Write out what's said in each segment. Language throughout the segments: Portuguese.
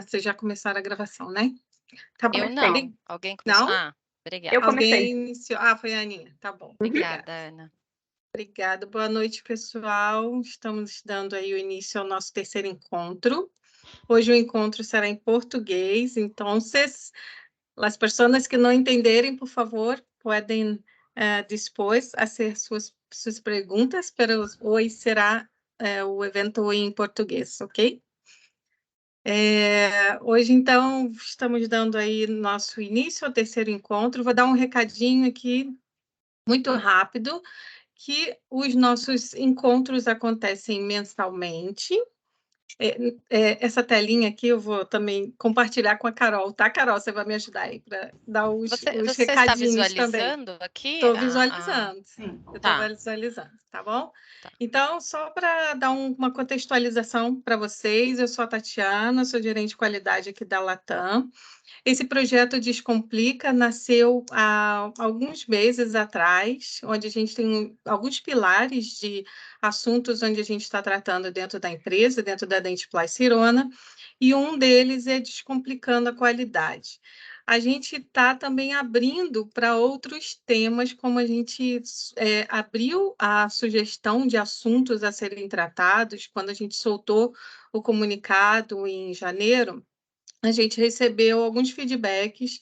Vocês já começaram a gravação, né? Tá bom. Eu não. Alguém começou? Não? Obrigada. Eu comecei. Alguém iniciou? Foi a Aninha. Tá bom. Obrigada, Ana. Obrigada. Boa noite, pessoal. Estamos dando aí o início ao nosso terceiro encontro. Hoje o encontro será em português, então, as pessoas que não entenderem, por favor, podem depois fazer suas perguntas, mas hoje será o evento em português, ok? Hoje, então, estamos dando aí nosso início ao terceiro encontro. Vou dar um recadinho aqui, muito rápido, que os nossos encontros acontecem mensalmente. Essa telinha aqui eu vou também compartilhar com a Carol, tá, Carol? Você vai me ajudar aí para dar os Você está recadinhos também. visualizando aqui? Estou visualizando, Sim. eu estou Tá. visualizando, tá bom? Tá. Então, só para dar uma contextualização para vocês, eu sou a Tatiana, sou gerente de qualidade aqui da Latam. Esse projeto Descomplica nasceu há alguns meses atrás, onde a gente tem alguns pilares de assuntos onde a gente está tratando dentro da empresa, dentro da Dentsply Sirona, e um deles é Descomplicando a Qualidade. A gente está também abrindo para outros temas, como a gente abriu a sugestão de assuntos a serem tratados quando a gente soltou o comunicado em janeiro. A gente recebeu alguns feedbacks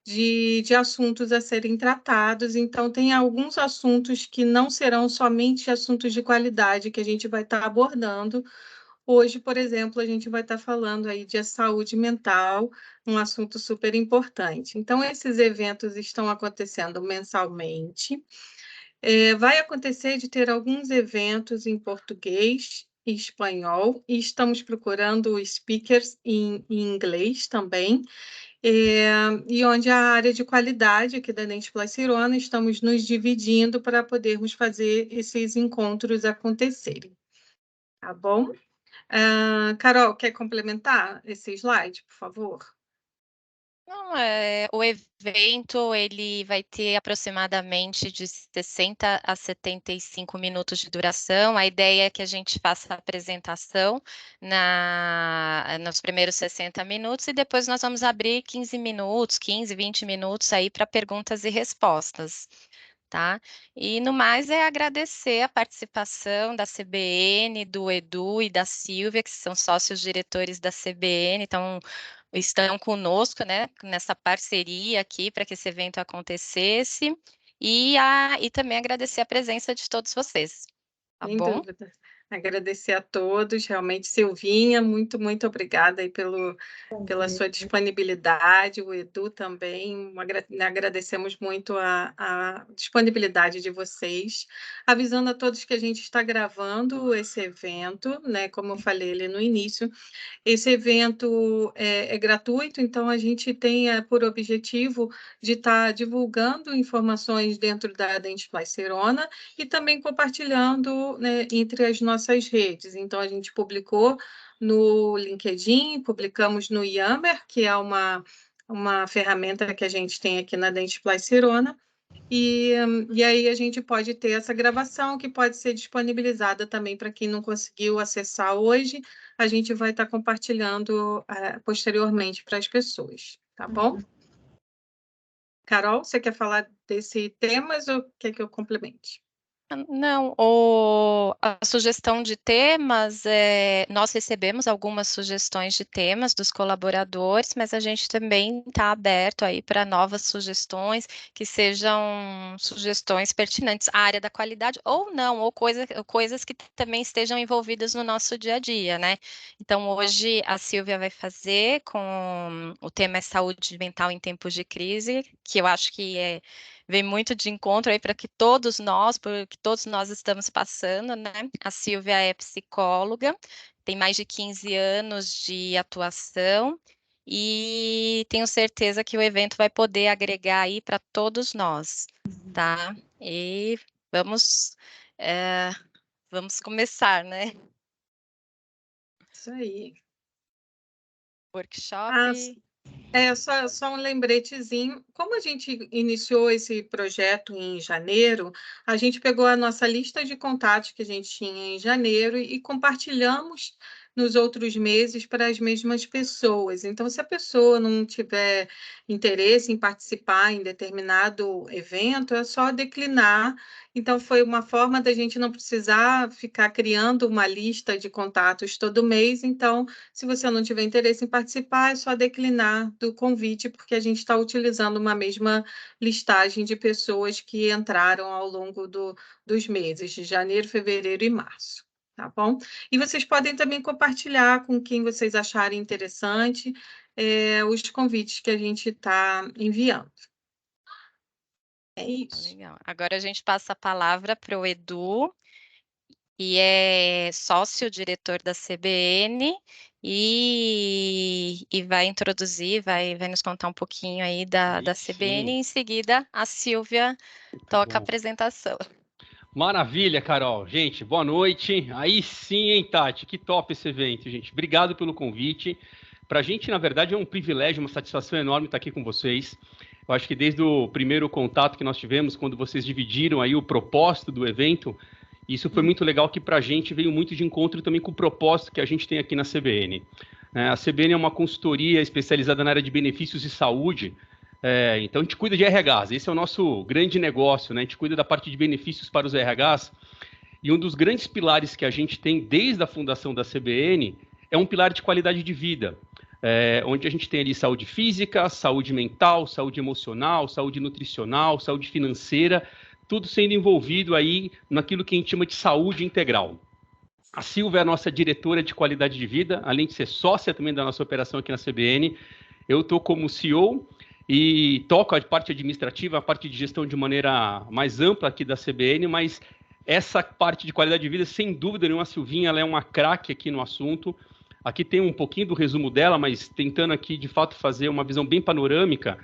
de assuntos a serem tratados, então tem alguns assuntos que não serão somente assuntos de qualidade que a gente vai estar abordando. Hoje, por exemplo, a gente vai estar falando aí de saúde mental, um assunto super importante. Então, esses eventos estão acontecendo mensalmente. Vai acontecer de ter alguns eventos em português e espanhol, e estamos procurando speakers em inglês também, e onde a área de qualidade aqui da Dentsply Sirona estamos nos dividindo para podermos fazer esses encontros acontecerem. Tá bom? Carol, quer complementar esse slide, por favor? Não, o evento ele vai ter aproximadamente de 60 a 75 minutos de duração. A ideia é que a gente faça a apresentação nos primeiros 60 minutos e depois nós vamos abrir 15 minutos, 15, 20 minutos aí para perguntas e respostas. Tá? E no mais é agradecer a participação da CBN, do Edu e da Silvia, que são sócios diretores da CBN, então estão conosco, né, nessa parceria aqui para que esse evento acontecesse, e também agradecer a presença de todos vocês, tá Sem bom? dúvida. Agradecer a todos, realmente, Silvinha, muito, muito obrigada aí pela sua disponibilidade, o Edu também, agradecemos muito a disponibilidade de vocês, avisando a todos que a gente está gravando esse evento, né, como eu falei ali no início. Esse evento é gratuito, então a gente tem por objetivo de estar divulgando informações dentro da Dentsply Sirona e também compartilhando, né, entre as nossas redes. Então, a gente publicou no LinkedIn, publicamos no Yammer, que é uma ferramenta que a gente tem aqui na Dentsply Sirona, e aí a gente pode ter essa gravação que pode ser disponibilizada também para quem não conseguiu acessar hoje. A gente vai estar compartilhando posteriormente para as pessoas, tá bom? Carol, você quer falar desse temas ou quer que eu complemente? Não, a sugestão de temas, nós recebemos algumas sugestões de temas dos colaboradores, mas a gente também está aberto aí para novas sugestões, que sejam sugestões pertinentes à área da qualidade, ou não, ou coisas que também estejam envolvidas no nosso dia a dia, né? Então, hoje a Silvia vai fazer com o tema saúde mental em tempos de crise, que eu acho que vem muito de encontro aí para que todos nós estamos passando, né? A Silvia é psicóloga, tem mais de 15 anos de atuação e tenho certeza que o evento vai poder agregar aí para todos nós, tá? E vamos começar, né? Isso aí. Workshop. Só um lembretezinho. Como a gente iniciou esse projeto em janeiro, a gente pegou a nossa lista de contatos que a gente tinha em janeiro e compartilhamos nos outros meses para as mesmas pessoas. Então, se a pessoa não tiver interesse em participar em determinado evento, é só declinar. Então, foi uma forma da gente não precisar ficar criando uma lista de contatos todo mês. Então, se você não tiver interesse em participar, é só declinar do convite, porque a gente está utilizando uma mesma listagem de pessoas que entraram ao longo dos meses de janeiro, fevereiro e março. Tá bom? E vocês podem também compartilhar com quem vocês acharem interessante os convites que a gente está enviando. É isso. Legal. Agora a gente passa a palavra para o Edu, que é sócio-diretor da CBN, e vai introduzir, vai nos contar um pouquinho aí da CBN, e em seguida a Silvia toca a apresentação. Maravilha, Carol. Gente, boa noite. Aí sim, hein, Tati? Que top esse evento, gente. Obrigado pelo convite. Para a gente, na verdade, é um privilégio, uma satisfação enorme estar aqui com vocês. Eu acho que desde o primeiro contato que nós tivemos, quando vocês dividiram aí o propósito do evento, isso foi muito legal, que para a gente veio muito de encontro também com o propósito que a gente tem aqui na CBN. A CBN é uma consultoria especializada na área de benefícios e saúde. Então, a gente cuida de RHs, esse é o nosso grande negócio, né? A gente cuida da parte de benefícios para os RHs, e um dos grandes pilares que a gente tem desde a fundação da CBN é um pilar de qualidade de vida, onde a gente tem ali saúde física, saúde mental, saúde emocional, saúde nutricional, saúde financeira, tudo sendo envolvido aí naquilo que a gente chama de saúde integral. A Silvia é a nossa diretora de qualidade de vida, além de ser sócia também da nossa operação aqui na CBN. Eu estou como CEO e toco a parte administrativa, a parte de gestão de maneira mais ampla aqui da CBN, mas essa parte de qualidade de vida, sem dúvida nenhuma, a Silvinha, ela é uma craque aqui no assunto. Aqui tem um pouquinho do resumo dela, mas tentando aqui, de fato, fazer uma visão bem panorâmica.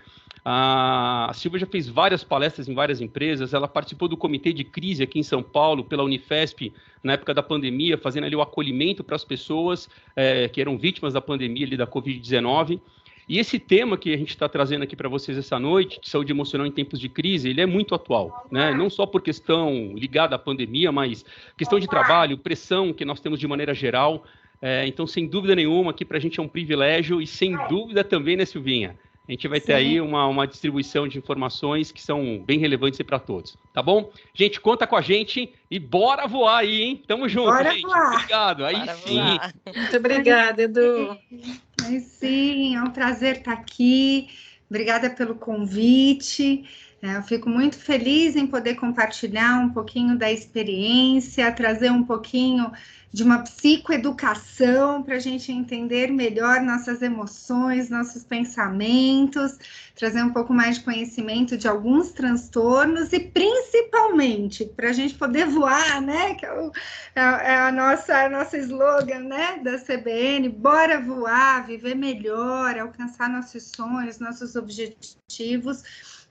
A Silvia já fez várias palestras em várias empresas, ela participou do comitê de crise aqui em São Paulo, pela Unifesp, na época da pandemia, fazendo ali o acolhimento para as pessoas que eram vítimas da pandemia ali da Covid-19. E esse tema que a gente está trazendo aqui para vocês essa noite, de saúde emocional em tempos de crise, ele é muito atual, né? Não só por questão ligada à pandemia, mas questão de trabalho, pressão que nós temos de maneira geral. Então, sem dúvida nenhuma, aqui para a gente é um privilégio, e sem dúvida também, né, Silvinha? A gente vai ter aí uma distribuição de informações que são bem relevantes para todos, tá bom? Gente, conta com a gente e bora voar aí, hein? Tamo junto, bora gente. Voar. Obrigado. Aí Bora sim. Voar. Muito obrigada, Edu. Aí sim, é um prazer estar aqui. Obrigada pelo convite. Eu fico muito feliz em poder compartilhar um pouquinho da experiência, trazer um pouquinho de uma psicoeducação para a gente entender melhor nossas emoções, nossos pensamentos, trazer um pouco mais de conhecimento de alguns transtornos e principalmente para a gente poder voar, né? Que é a nossa slogan, né? Da CBN, bora voar, viver melhor, alcançar nossos sonhos, nossos objetivos.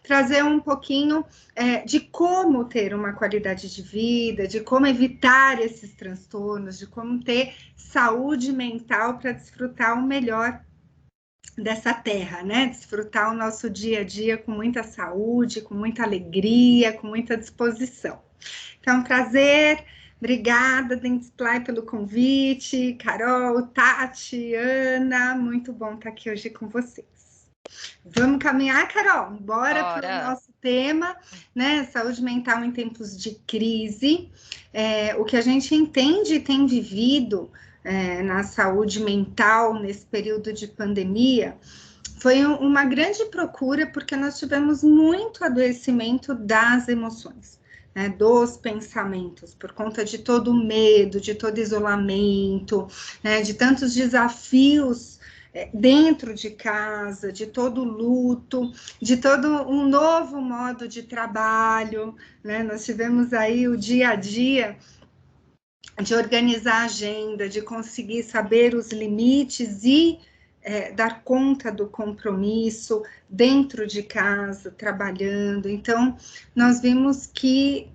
Trazer um pouquinho de como ter uma qualidade de vida, de como evitar esses transtornos, de como ter saúde mental para desfrutar o melhor dessa terra, né? Desfrutar o nosso dia a dia com muita saúde, com muita alegria, com muita disposição. Então, prazer. Obrigada, Dentsply, pelo convite. Carol, Tati, Ana, muito bom estar aqui hoje com vocês. Vamos caminhar, Carol? Bora para o nosso tema, né? Saúde mental em tempos de crise. O que a gente entende e tem vivido na saúde mental nesse período de pandemia foi uma grande procura, porque nós tivemos muito adoecimento das emoções, né, dos pensamentos, por conta de todo o medo, de todo isolamento, né, de tantos desafios dentro de casa, de todo luto, de todo um novo modo de trabalho, né? Nós tivemos aí o dia a dia de organizar a agenda, de conseguir saber os limites e dar conta do compromisso dentro de casa, trabalhando. Então, nós vimos que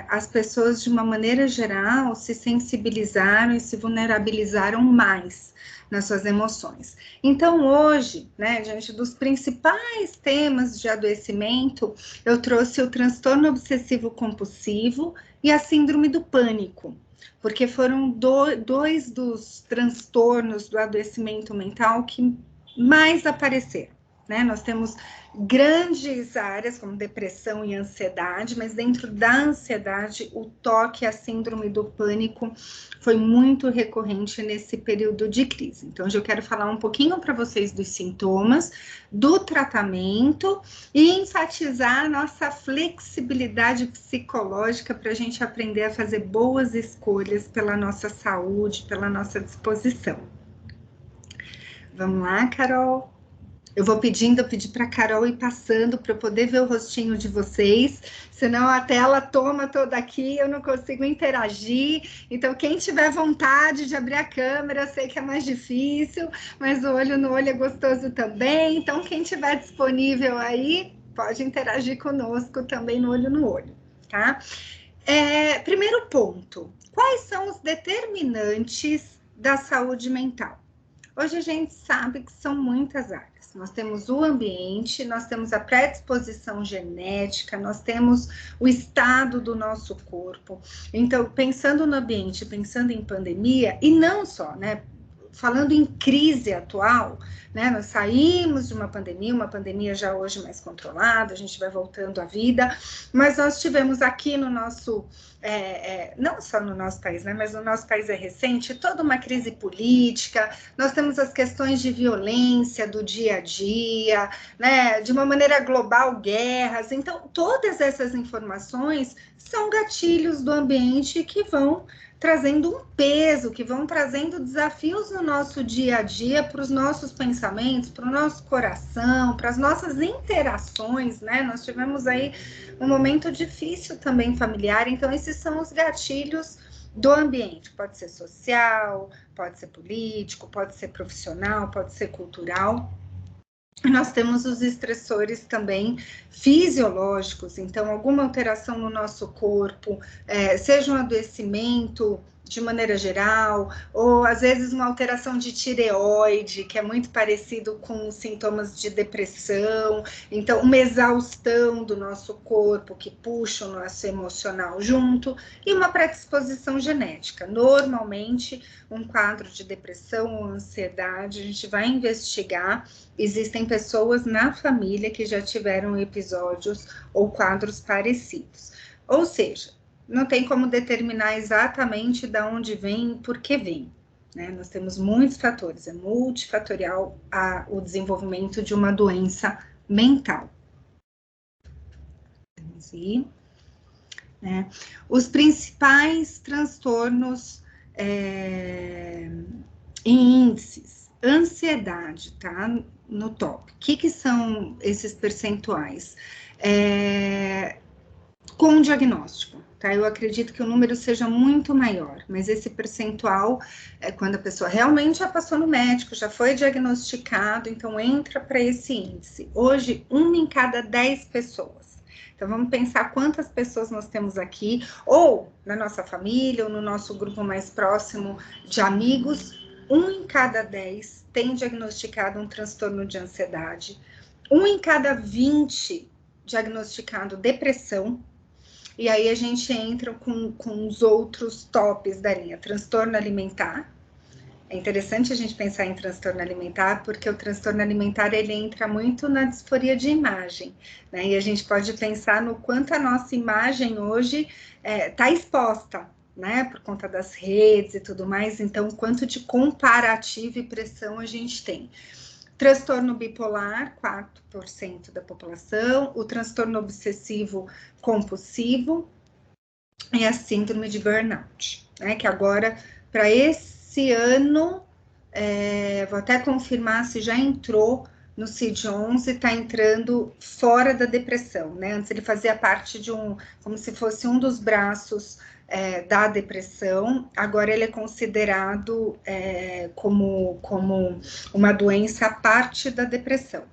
as pessoas, de uma maneira geral, se sensibilizaram e se vulnerabilizaram mais nas suas emoções. Então, hoje, né, diante dos principais temas de adoecimento, eu trouxe o transtorno obsessivo compulsivo e a síndrome do pânico. porque foram dois dos transtornos do adoecimento mental que mais apareceram, né? Nós temos grandes áreas como depressão e ansiedade, mas dentro da ansiedade, o toque, a síndrome do pânico foi muito recorrente nesse período de crise. Então, hoje eu quero falar um pouquinho para vocês dos sintomas, do tratamento e enfatizar a nossa flexibilidade psicológica para a gente aprender a fazer boas escolhas pela nossa saúde, pela nossa disposição. Vamos lá, Carol? Eu vou pedir para a Carol ir passando para eu poder ver o rostinho de vocês, senão a tela toma toda aqui, eu não consigo interagir. Então, quem tiver vontade de abrir a câmera, eu sei que é mais difícil, mas o olho no olho é gostoso também. Então, quem tiver disponível aí, pode interagir conosco também no olho no olho, tá? Primeiro ponto, quais são os determinantes da saúde mental? Hoje a gente sabe que são muitas áreas. Nós temos o ambiente, nós temos a predisposição genética, nós temos o estado do nosso corpo. Então, pensando no ambiente, pensando em pandemia, e não só, né? Falando em crise atual, né? Nós saímos de uma pandemia já hoje mais controlada, a gente vai voltando à vida, mas nós tivemos aqui no nosso, não só no nosso país, né? Mas no nosso país é recente, toda uma crise política, nós temos as questões de violência do dia a dia, né? De uma maneira global, guerras. Então, todas essas informações são gatilhos do ambiente que vão trazendo um peso, que vão trazendo desafios no nosso dia a dia, para os nossos pensamentos, para o nosso coração, para as nossas interações, né? Nós tivemos aí um momento difícil também familiar, então esses são os gatilhos do ambiente. Pode ser social, pode ser político, pode ser profissional, pode ser cultural. Nós temos os estressores também fisiológicos, então alguma alteração no nosso corpo, seja um adoecimento de maneira geral, ou às vezes uma alteração de tireoide, que é muito parecido com sintomas de depressão, então uma exaustão do nosso corpo que puxa o nosso emocional junto, e uma predisposição genética. Normalmente, um quadro de depressão ou ansiedade, a gente vai investigar. Existem pessoas na família que já tiveram episódios ou quadros parecidos. Ou seja, não tem como determinar exatamente de onde vem e por que vem, né? Nós temos muitos fatores, é multifatorial o desenvolvimento de uma doença mental. Vamos ir, né? Os principais transtornos em índices, ansiedade, tá? No top. O que são esses percentuais? Com diagnóstico, tá? Eu acredito que o número seja muito maior, mas esse percentual é quando a pessoa realmente já passou no médico, já foi diagnosticado, então entra para esse índice. Hoje, 1 em cada 10 pessoas. Então, vamos pensar quantas pessoas nós temos aqui, ou na nossa família, ou no nosso grupo mais próximo de amigos. 1 em cada 10 tem diagnosticado um transtorno de ansiedade. 1 em cada 20 diagnosticado depressão. E aí a gente entra com os outros tops da linha. Transtorno alimentar. É interessante a gente pensar em transtorno alimentar, porque o transtorno alimentar, ele entra muito na disforia de imagem, né? E a gente pode pensar no quanto a nossa imagem hoje está exposta, né? Por conta das redes e tudo mais. Então, quanto de comparativo e pressão a gente tem. Transtorno bipolar, 4% da população, o transtorno obsessivo compulsivo e a síndrome de burnout, né? Que agora, para esse ano, vou até confirmar se já entrou no CID-11, está entrando fora da depressão, né? Antes ele fazia parte de como se fosse um dos braços da depressão, agora ele é considerado como uma doença à parte da depressão.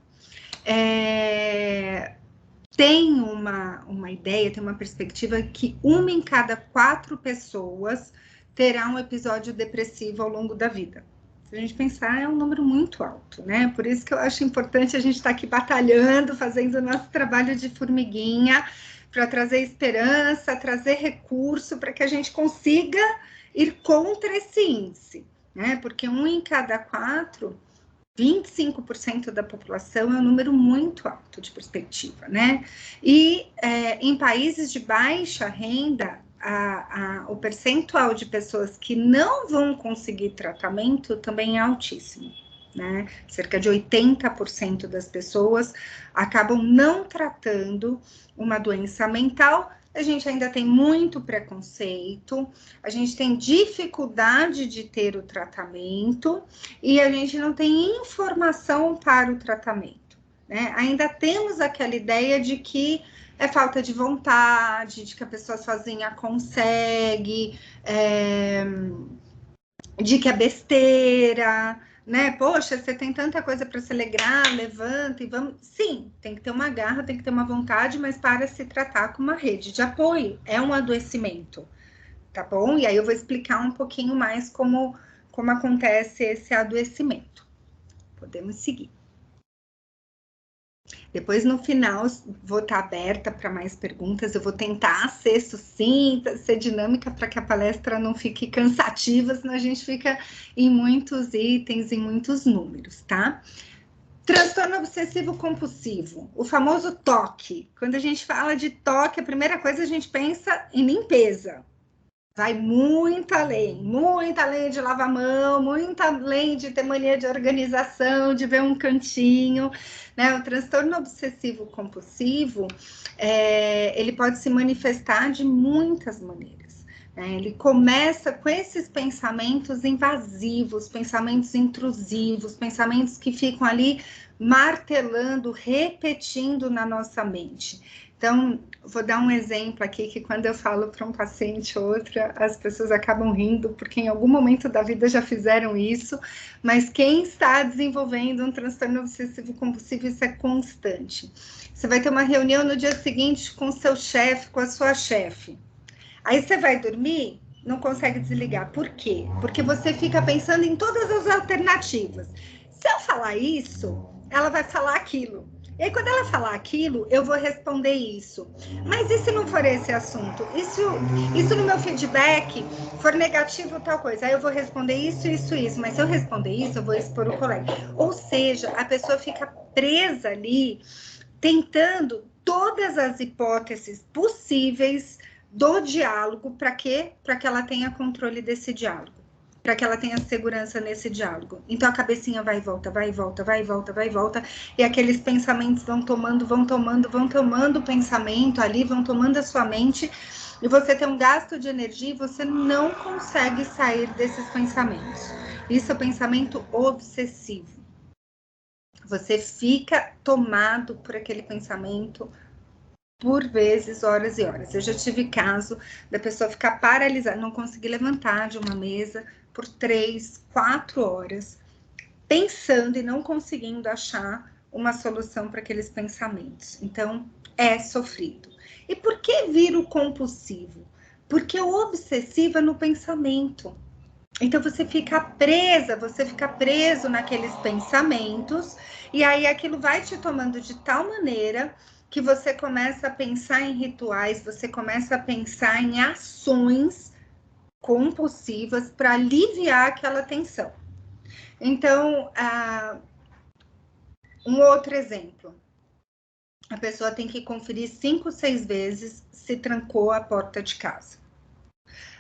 Tem uma ideia, tem uma perspectiva que 1 em cada 4 pessoas terá um episódio depressivo ao longo da vida. Se a gente pensar, é um número muito alto, né? Por isso que eu acho importante a gente estar aqui batalhando, fazendo o nosso trabalho de formiguinha, para trazer esperança, trazer recurso, para que a gente consiga ir contra esse índice, né? Porque 1 em cada 4, 25% da população é um número muito alto de perspectiva, né? E em países de baixa renda, o percentual de pessoas que não vão conseguir tratamento também é altíssimo, né? Cerca de 80% das pessoas acabam não tratando uma doença mental. A gente ainda tem muito preconceito, a gente tem dificuldade de ter o tratamento e a gente não tem informação para o tratamento, né? Ainda temos aquela ideia de que é falta de vontade, de que a pessoa sozinha consegue, de que é besteira, né? Poxa, você tem tanta coisa para se alegrar, levanta e vamos. Sim, tem que ter uma garra, tem que ter uma vontade, mas para se tratar com uma rede de apoio. É um adoecimento, tá bom? E aí eu vou explicar um pouquinho mais como acontece esse adoecimento. Podemos seguir. Depois, no final, vou estar aberta para mais perguntas. Eu vou tentar ser sucinta, ser dinâmica, para que a palestra não fique cansativa, senão a gente fica em muitos itens, em muitos números, tá? Transtorno obsessivo compulsivo, o famoso TOC. Quando a gente fala de TOC, a primeira coisa a gente pensa em limpeza. Vai muito além de lavar a mão, muito além de ter mania de organização, de ver um cantinho, né? O transtorno obsessivo compulsivo, ele pode se manifestar de muitas maneiras, né? Ele começa com esses pensamentos invasivos, pensamentos intrusivos, pensamentos que ficam ali martelando, repetindo na nossa mente. Então, vou dar um exemplo aqui, que quando eu falo para um paciente ou outra, as pessoas acabam rindo, porque em algum momento da vida já fizeram isso, mas quem está desenvolvendo um transtorno obsessivo compulsivo, isso é constante. Você vai ter uma reunião no dia seguinte com o seu chefe, com a sua chefe. Aí você vai dormir, não consegue desligar. Por quê? Porque você fica pensando em todas as alternativas. Se eu falar isso, ela vai falar aquilo. E aí, quando ela falar aquilo, eu vou responder isso. Mas e se não for esse assunto? Isso no meu feedback for negativo, tal coisa. Aí eu vou responder isso. Mas se eu responder isso, eu vou expor o colega. Ou seja, a pessoa fica presa ali, tentando todas as hipóteses possíveis do diálogo. Para quê? Para que ela tenha controle desse diálogo. Para que ela tenha segurança nesse diálogo. Então, a cabecinha vai e volta, vai e volta, vai e volta, vai e volta, e aqueles pensamentos vão tomando o pensamento ali, vão tomando a sua mente, e você tem um gasto de energia e você não consegue sair desses pensamentos. Isso é pensamento obsessivo. Você fica tomado por aquele pensamento por vezes, horas e horas. Eu já tive caso da pessoa ficar paralisada, não conseguir levantar de uma mesa por 3, 4 horas, pensando e não conseguindo achar uma solução para aqueles pensamentos. Então, é sofrido. E por que vira o compulsivo? Porque o obsessivo é no pensamento. Então, você fica preso naqueles pensamentos, e aí aquilo vai te tomando de tal maneira que você começa a pensar em rituais, você começa a pensar em ações compulsivas para aliviar aquela tensão. Então, um outro exemplo. A pessoa tem que conferir 5, 6 vezes se trancou a porta de casa.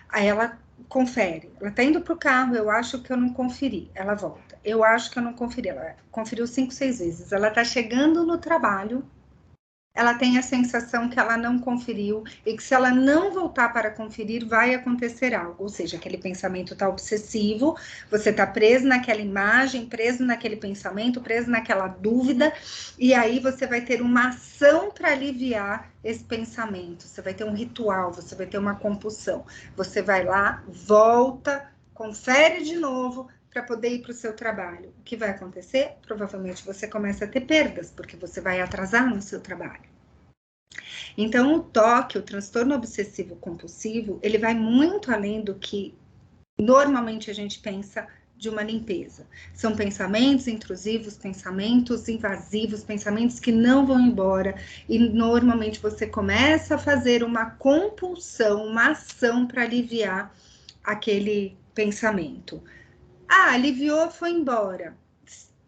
Aí ela confere. Ela tá indo pro carro, eu acho que eu não conferi. Ela volta. Eu acho que eu não conferi. Ela conferiu 5, 6 vezes. Ela tá chegando no trabalho, ela tem a sensação que ela não conferiu e que se ela não voltar para conferir, vai acontecer algo. Ou seja, aquele pensamento está obsessivo, você está preso naquela imagem, preso naquele pensamento, preso naquela dúvida, e aí você vai ter uma ação para aliviar esse pensamento. Você vai ter um ritual, você vai ter uma compulsão. Você vai lá, volta, confere de novo, para poder ir para o seu trabalho. O que vai acontecer? Provavelmente você começa a ter perdas, porque você vai atrasar no seu trabalho. Então, o TOC, o transtorno obsessivo compulsivo, ele vai muito além do que normalmente a gente pensa de uma limpeza. São pensamentos intrusivos, pensamentos invasivos, pensamentos que não vão embora, e normalmente você começa a fazer uma compulsão, uma ação para aliviar aquele pensamento. Ah, aliviou, foi embora.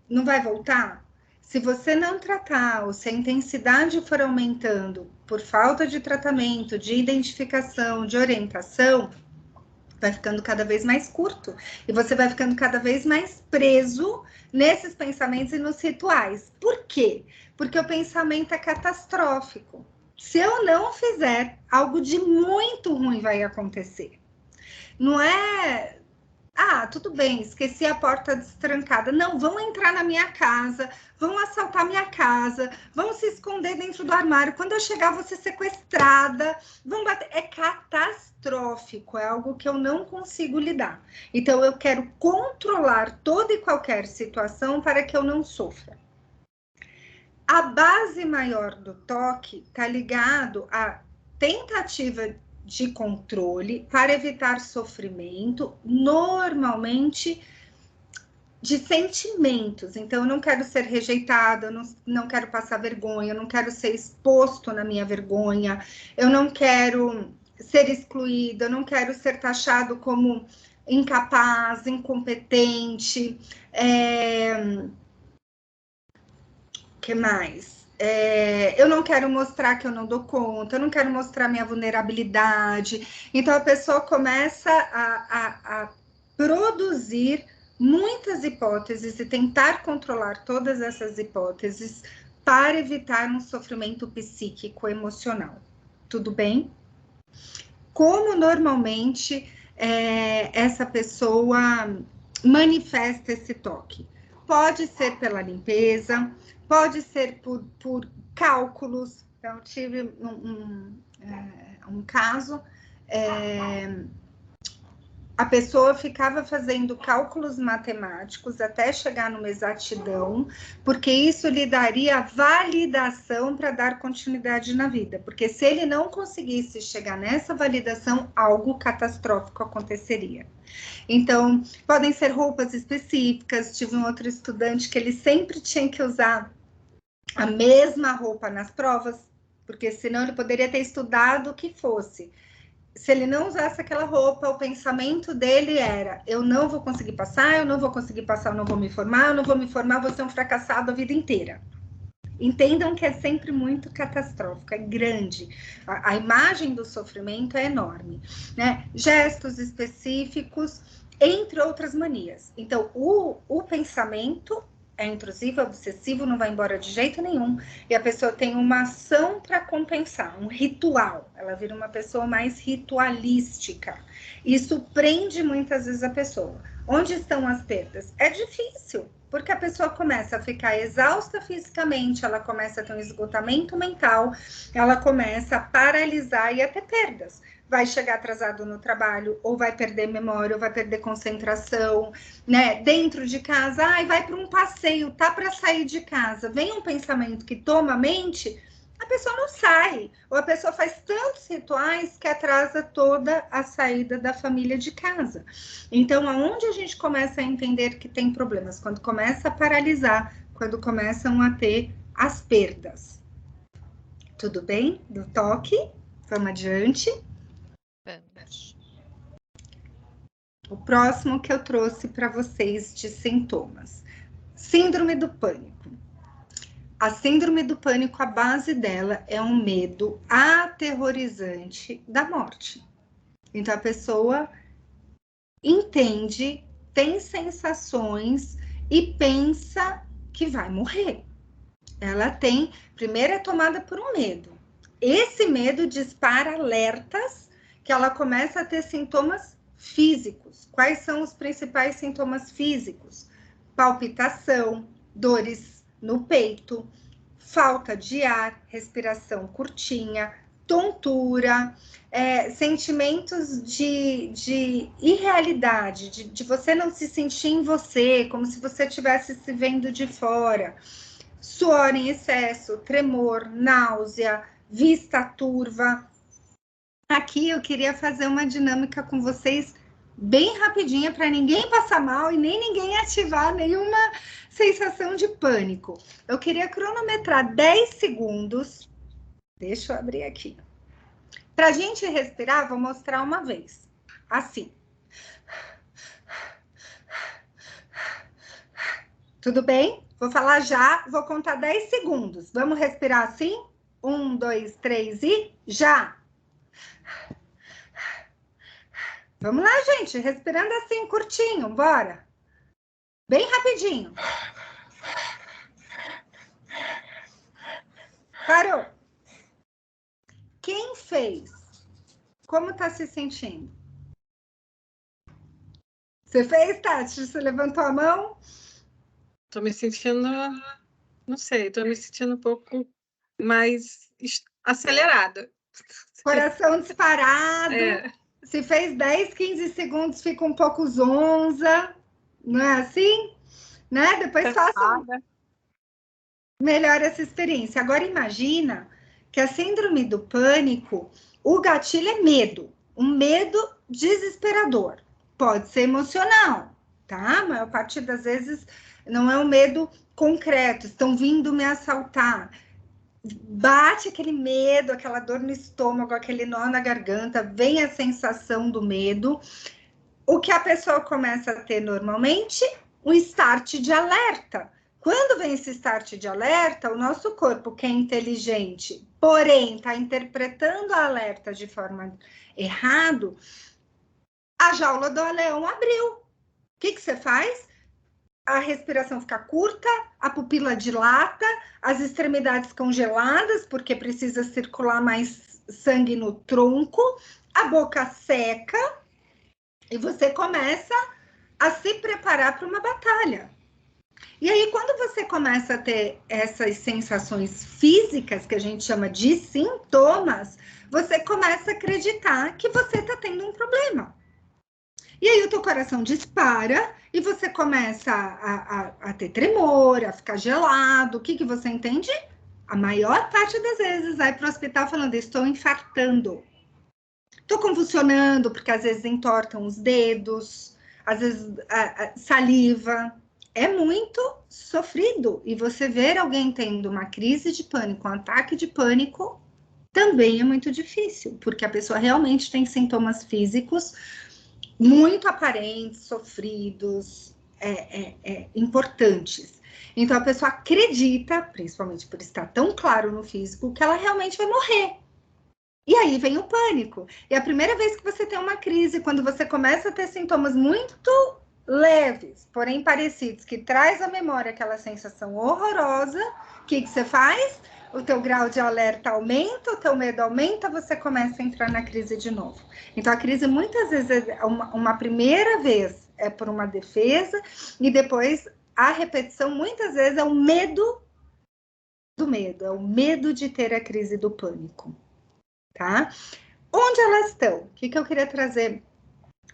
Não vai voltar? Se você não tratar, ou se a intensidade for aumentando por falta de tratamento, de identificação, de orientação, vai ficando cada vez mais curto. E você vai ficando cada vez mais preso nesses pensamentos e nos rituais. Por quê? Porque o pensamento é catastrófico. Se eu não fizer, algo de muito ruim vai acontecer. Não é... Ah, tudo bem, esqueci a porta destrancada. Não, vão entrar na minha casa, vão assaltar minha casa, vão se esconder dentro do armário. Quando eu chegar, vou ser sequestrada, vão bater. É catastrófico, é algo que eu não consigo lidar. Então, eu quero controlar toda e qualquer situação para que eu não sofra. A base maior do toque está ligado à tentativa de controle para evitar sofrimento, normalmente de sentimentos. Então, eu não quero ser rejeitada, eu não quero passar vergonha, eu não quero ser exposto na minha vergonha, eu não quero ser excluída, eu não quero ser taxado como incapaz, incompetente. Que mais? Eu não quero mostrar que eu não dou conta, eu não quero mostrar minha vulnerabilidade. Então, a pessoa começa a produzir muitas hipóteses e tentar controlar todas essas hipóteses para evitar um sofrimento psíquico emocional. Tudo bem? Como normalmente essa pessoa manifesta esse toque? Pode ser pela limpeza, pode ser por cálculos. Então, eu tive um caso, a pessoa ficava fazendo cálculos matemáticos até chegar numa exatidão, porque isso lhe daria validação para dar continuidade na vida. Porque se ele não conseguisse chegar nessa validação, algo catastrófico aconteceria. Então, podem ser roupas específicas. Tive um outro estudante que ele sempre tinha que usar a mesma roupa nas provas, porque senão ele poderia ter estudado o que fosse. Se ele não usasse aquela roupa, o pensamento dele era: eu não vou conseguir passar, eu não vou conseguir passar, eu não vou me formar, eu não vou me formar, vou ser um fracassado a vida inteira. Entendam que é sempre muito catastrófico, é grande. A imagem do sofrimento é enorme, né? Gestos específicos, entre outras manias. Então, o pensamento é intrusivo, é obsessivo, não vai embora de jeito nenhum, e a pessoa tem uma ação para compensar, um ritual. Ela vira uma pessoa mais ritualística. Isso prende muitas vezes a pessoa. Onde estão as perdas? É difícil, porque a pessoa começa a ficar exausta fisicamente, ela começa a ter um esgotamento mental, ela começa a paralisar e a ter perdas. Vai chegar atrasado no trabalho, ou vai perder memória, ou vai perder concentração, né? Dentro de casa, vai para um passeio, tá para sair de casa, vem um pensamento que toma a mente, a pessoa não sai, ou a pessoa faz tantos rituais que atrasa toda a saída da família de casa. Então, aonde a gente começa a entender que tem problemas? Quando começa a paralisar, quando começam a ter as perdas. Tudo bem? Do toque? Vamos adiante. Vamos. O próximo que eu trouxe para vocês de sintomas. Síndrome do pânico. A síndrome do pânico, a base dela é um medo aterrorizante da morte. Então, a pessoa entende, tem sensações e pensa que vai morrer. Ela tem, primeiro é tomada por um medo. Esse medo dispara alertas que ela começa a ter sintomas físicos. Quais são os principais sintomas físicos? Palpitação, dores no peito, falta de ar, respiração curtinha, tontura, sentimentos de irrealidade, de você não se sentir em você, como se você estivesse se vendo de fora, suor em excesso, tremor, náusea, vista turva. Aqui eu queria fazer uma dinâmica com vocês bem rapidinha para ninguém passar mal e nem ninguém ativar nenhuma sensação de pânico. Eu queria cronometrar 10 segundos. Deixa eu abrir aqui. Para a gente respirar, vou mostrar uma vez. Assim. Tudo bem? Vou falar já, vou contar 10 segundos. Vamos respirar assim? 1, 2, 3 e já! Vamos lá, gente, respirando assim, curtinho, bora! Bem rapidinho. Parou. Quem fez? Como tá se sentindo? Você fez, Tati? Você levantou a mão? Tô me sentindo, não sei, tô me sentindo um pouco mais acelerada. Coração disparado. É. Se fez 10, 15 segundos, fica um pouco zonza. Não é assim? Né? Depois faça melhor essa experiência. Agora imagina que a síndrome do pânico, o gatilho é medo. Um medo desesperador. Pode ser emocional, tá? A maior parte das vezes não é um medo concreto. Estão vindo me assaltar. Bate aquele medo, aquela dor no estômago, aquele nó na garganta, vem a sensação do medo. O que a pessoa começa a ter normalmente? Um start de alerta. Quando vem esse start de alerta, o nosso corpo, que é inteligente, porém está interpretando a alerta de forma errada, a jaula do leão abriu. O que você faz? A respiração fica curta, a pupila dilata, as extremidades congeladas, porque precisa circular mais sangue no tronco, a boca seca, e você começa a se preparar para uma batalha. E aí, quando você começa a ter essas sensações físicas, que a gente chama de sintomas, você começa a acreditar que você está tendo um problema. E aí o teu coração dispara e você começa a ter tremor, a ficar gelado. O que você entende? A maior parte das vezes vai para o hospital falando, estou infartando. Estou convulsionando, porque às vezes entortam os dedos, às vezes saliva. É muito sofrido. E você ver alguém tendo uma crise de pânico, um ataque de pânico, também é muito difícil, porque a pessoa realmente tem sintomas físicos muito aparentes, sofridos, importantes. Então, a pessoa acredita, principalmente por estar tão claro no físico, que ela realmente vai morrer. E aí vem o pânico. E a primeira vez que você tem uma crise, quando você começa a ter sintomas muito leves, porém parecidos, que traz à memória aquela sensação horrorosa, o que você faz? O teu grau de alerta aumenta, o teu medo aumenta, você começa a entrar na crise de novo. Então, a crise, muitas vezes, uma primeira vez é por uma defesa, e depois a repetição, muitas vezes, é o medo do medo, é o medo de ter a crise do pânico, tá? Onde elas estão? O que eu queria trazer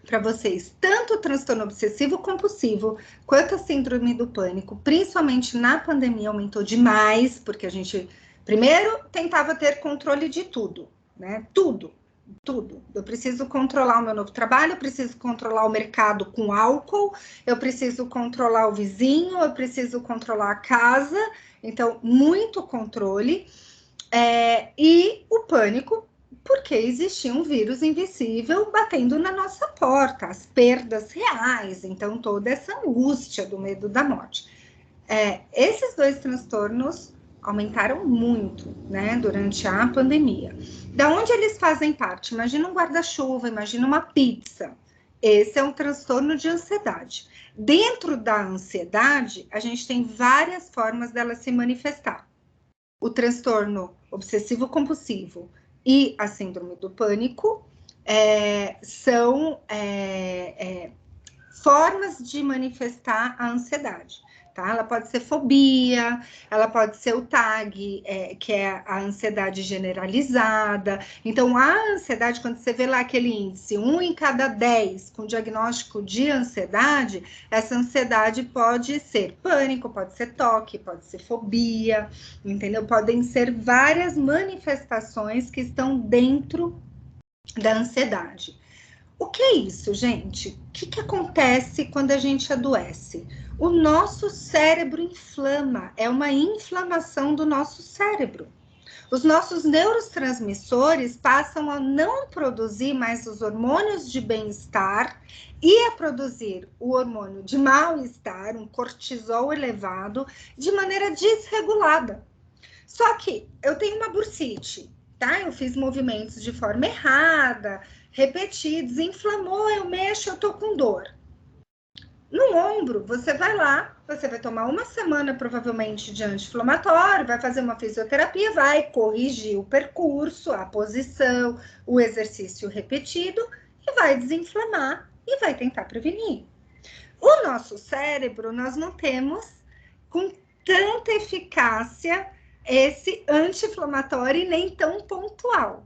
para vocês? Tanto o transtorno obsessivo compulsivo, quanto a síndrome do pânico, principalmente na pandemia, aumentou demais, porque a gente... Primeiro, tentava ter controle de tudo, né? Tudo. Eu preciso controlar o meu novo trabalho, eu preciso controlar o mercado com álcool, eu preciso controlar o vizinho, eu preciso controlar a casa. Então, muito controle. E o pânico, porque existia um vírus invisível batendo na nossa porta, as perdas reais, então toda essa angústia do medo da morte. Esses dois transtornos aumentaram muito, né, durante a pandemia. Da onde eles fazem parte? Imagina um guarda-chuva, imagina uma pizza. Esse é um transtorno de ansiedade. Dentro da ansiedade, a gente tem várias formas dela se manifestar. O transtorno obsessivo-compulsivo e a síndrome do pânico são formas de manifestar a ansiedade. Tá? Ela pode ser fobia, ela pode ser o TAG, que é a ansiedade generalizada. Então, a ansiedade, quando você vê lá aquele índice, 1 em cada 10 com diagnóstico de ansiedade, essa ansiedade pode ser pânico, pode ser toque, pode ser fobia, entendeu? Podem ser várias manifestações que estão dentro da ansiedade. O que é isso, gente? O que acontece quando a gente adoece? O nosso cérebro inflama, é uma inflamação do nosso cérebro. os nossos neurotransmissores passam a não produzir mais os hormônios de bem-estar e a produzir o hormônio de mal-estar, um cortisol elevado, de maneira desregulada. Só que eu tenho uma bursite, tá? Eu fiz movimentos de forma errada, repetidos, inflamou, eu mexo, eu tô com dor. No ombro, você vai lá, você vai tomar uma semana provavelmente de anti-inflamatório, vai fazer uma fisioterapia, vai corrigir o percurso, a posição, o exercício repetido e vai desinflamar e vai tentar prevenir. O nosso cérebro, nós não temos com tanta eficácia esse anti-inflamatório e nem tão pontual.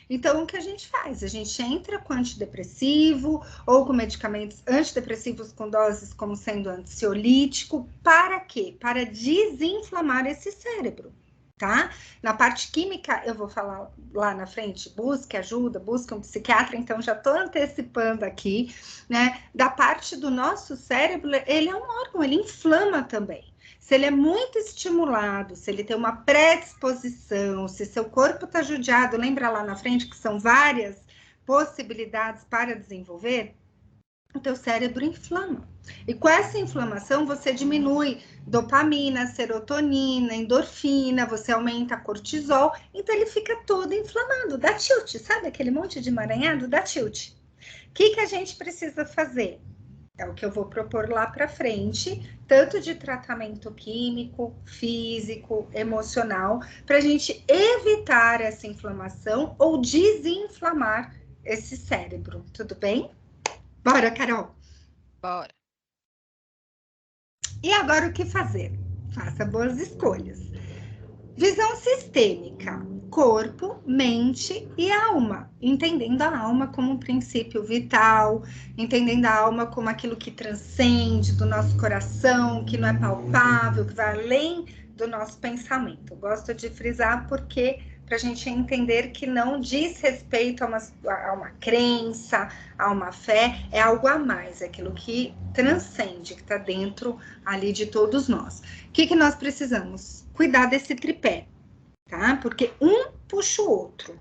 Então, o que a gente faz? A gente entra com antidepressivo ou com medicamentos antidepressivos com doses como sendo ansiolítico. Para quê? Para desinflamar esse cérebro, tá? Na parte química, eu vou falar lá na frente, busque ajuda, busque um psiquiatra, então já estou antecipando aqui, né? Da parte do nosso cérebro, ele é um órgão, ele inflama também. Se ele é muito estimulado, se ele tem uma predisposição, se seu corpo está judiado, lembra lá na frente que são várias possibilidades para desenvolver, o teu cérebro inflama. E com essa inflamação, você diminui dopamina, serotonina, endorfina, você aumenta cortisol, então ele fica todo inflamado, dá tilt, sabe aquele monte de emaranhado? Dá tilt. O que a gente precisa fazer? É o que eu vou propor lá para frente, tanto de tratamento químico, físico, emocional, para a gente evitar essa inflamação ou desinflamar esse cérebro. Tudo bem? Bora, Carol? Bora. E agora o que fazer? Faça boas escolhas. Visão sistêmica, corpo, mente e alma, entendendo a alma como um princípio vital, entendendo a alma como aquilo que transcende do nosso coração, que não é palpável, que vai além do nosso pensamento. Eu gosto de frisar porque para a gente entender que não diz respeito a uma crença, a uma fé, é algo a mais, é aquilo que transcende, que está dentro ali de todos nós. O que nós precisamos? Cuidar desse tripé, tá? Porque um puxa o outro.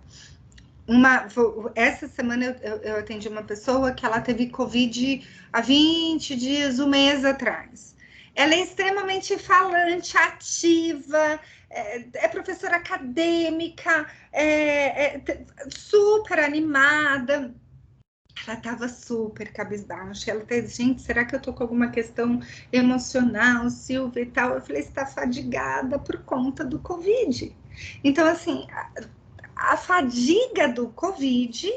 Essa semana eu atendi uma pessoa que ela teve Covid há 20 dias, um mês atrás. Ela é extremamente falante, ativa, é professora acadêmica, super animada. Ela estava super cabisbaixa. Ela fez, gente, será que eu tô com alguma questão emocional, Silvia e tal? Eu falei, você está fadigada por conta do Covid. Então, assim, a fadiga do Covid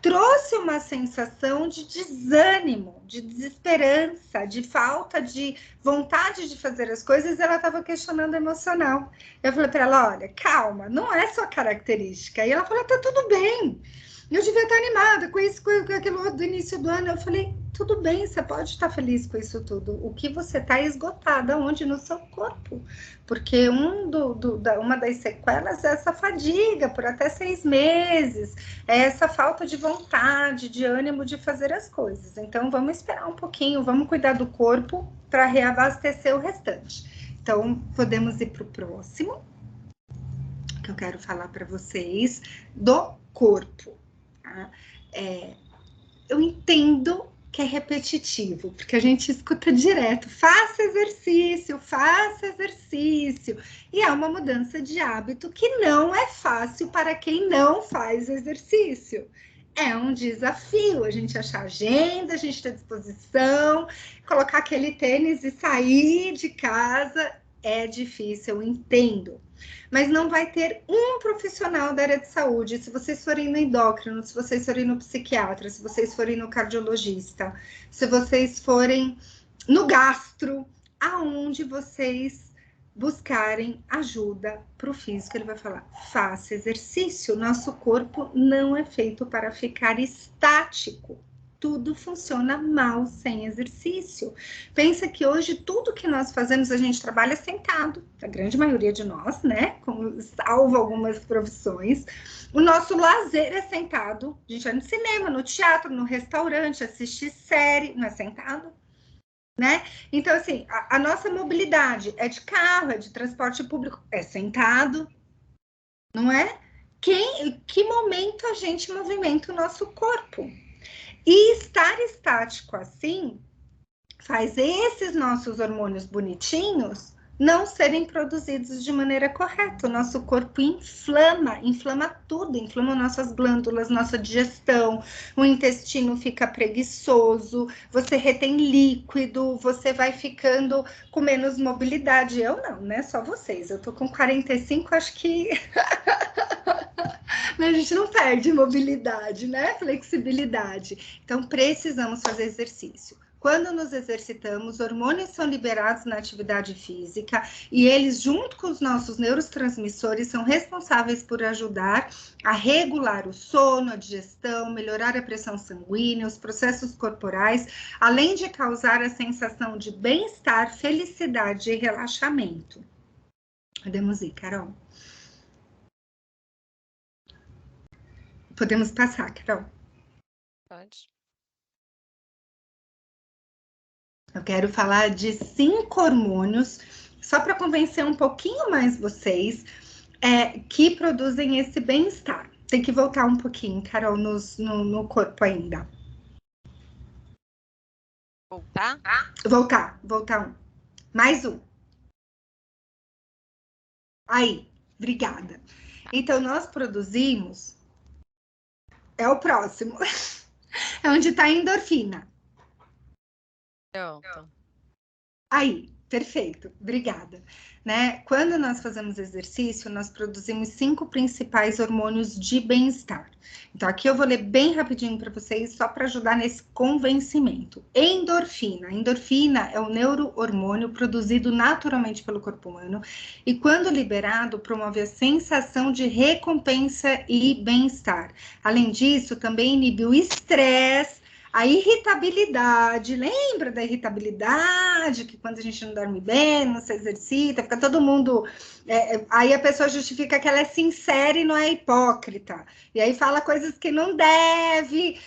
trouxe uma sensação de desânimo, de desesperança, de falta de vontade de fazer as coisas. Ela estava questionando emocional. Eu falei para ela, olha, calma, não é sua característica. E ela falou, tá tudo bem. Eu devia estar animada com isso, com aquilo do início do ano. Eu falei, tudo bem, você pode estar feliz com isso tudo. O que você está esgotada, onde? No seu corpo. Porque uma das sequelas é essa fadiga por até 6 meses, é essa falta de vontade, de ânimo de fazer as coisas. Então, vamos esperar um pouquinho, vamos cuidar do corpo para reabastecer o restante. Então, podemos ir para o próximo, que eu quero falar para vocês, do corpo. Tá? Eu entendo que é repetitivo, porque a gente escuta direto, faça exercício, e é uma mudança de hábito que não é fácil para quem não faz exercício. É um desafio a gente achar agenda, a gente ter disposição, colocar aquele tênis e sair de casa. É difícil, eu entendo. Mas não vai ter um profissional da área de saúde, se vocês forem no endócrino, se vocês forem no psiquiatra, se vocês forem no cardiologista, se vocês forem no gastro, aonde vocês buscarem ajuda para o físico, ele vai falar, faça exercício, nosso corpo não é feito para ficar estático. Tudo funciona mal sem exercício. Pensa que hoje tudo que nós fazemos, a gente trabalha sentado, a grande maioria de nós, né? Salvo algumas profissões. O nosso lazer é sentado. A gente vai no cinema, no teatro, no restaurante, assistir série, não é sentado? Né? Então, assim, a nossa mobilidade é de carro, é de transporte público, é sentado. não é? Que momento a gente movimenta o nosso corpo? E estar estático assim faz esses nossos hormônios bonitinhos não serem produzidos de maneira correta. O nosso corpo inflama tudo, inflama nossas glândulas, nossa digestão, o intestino fica preguiçoso, você retém líquido, você vai ficando com menos mobilidade. Eu não, né? Só vocês. Eu tô com 45, acho que a gente não perde mobilidade, né? Flexibilidade. Então, precisamos fazer exercício. Quando nos exercitamos, hormônios são liberados na atividade física e eles, junto com os nossos neurotransmissores, são responsáveis por ajudar a regular o sono, a digestão, melhorar a pressão sanguínea, os processos corporais, além de causar a sensação de bem-estar, felicidade e relaxamento. Podemos ir, Carol? Podemos passar, Carol? Pode. Eu quero falar de 5 hormônios, só para convencer um pouquinho mais vocês, que produzem esse bem-estar. Tem que voltar um pouquinho, Carol, no corpo ainda. Voltar? Voltar um. Mais um. Aí, obrigada. Então, nós produzimos... É o próximo. É onde está a endorfina. Pronto. Aí, perfeito, obrigada. Né? Quando nós fazemos exercício, nós produzimos 5 principais hormônios de bem-estar. Então, aqui eu vou ler bem rapidinho para vocês, só para ajudar nesse convencimento. Endorfina. Endorfina é o neurohormônio produzido naturalmente pelo corpo humano e, quando liberado, promove a sensação de recompensa e bem-estar. Além disso, também inibe o estresse, a irritabilidade. Lembra da irritabilidade, que quando a gente não dorme bem, não se exercita, fica todo mundo... aí a pessoa justifica que ela é sincera e não é hipócrita. E aí fala coisas que não deve,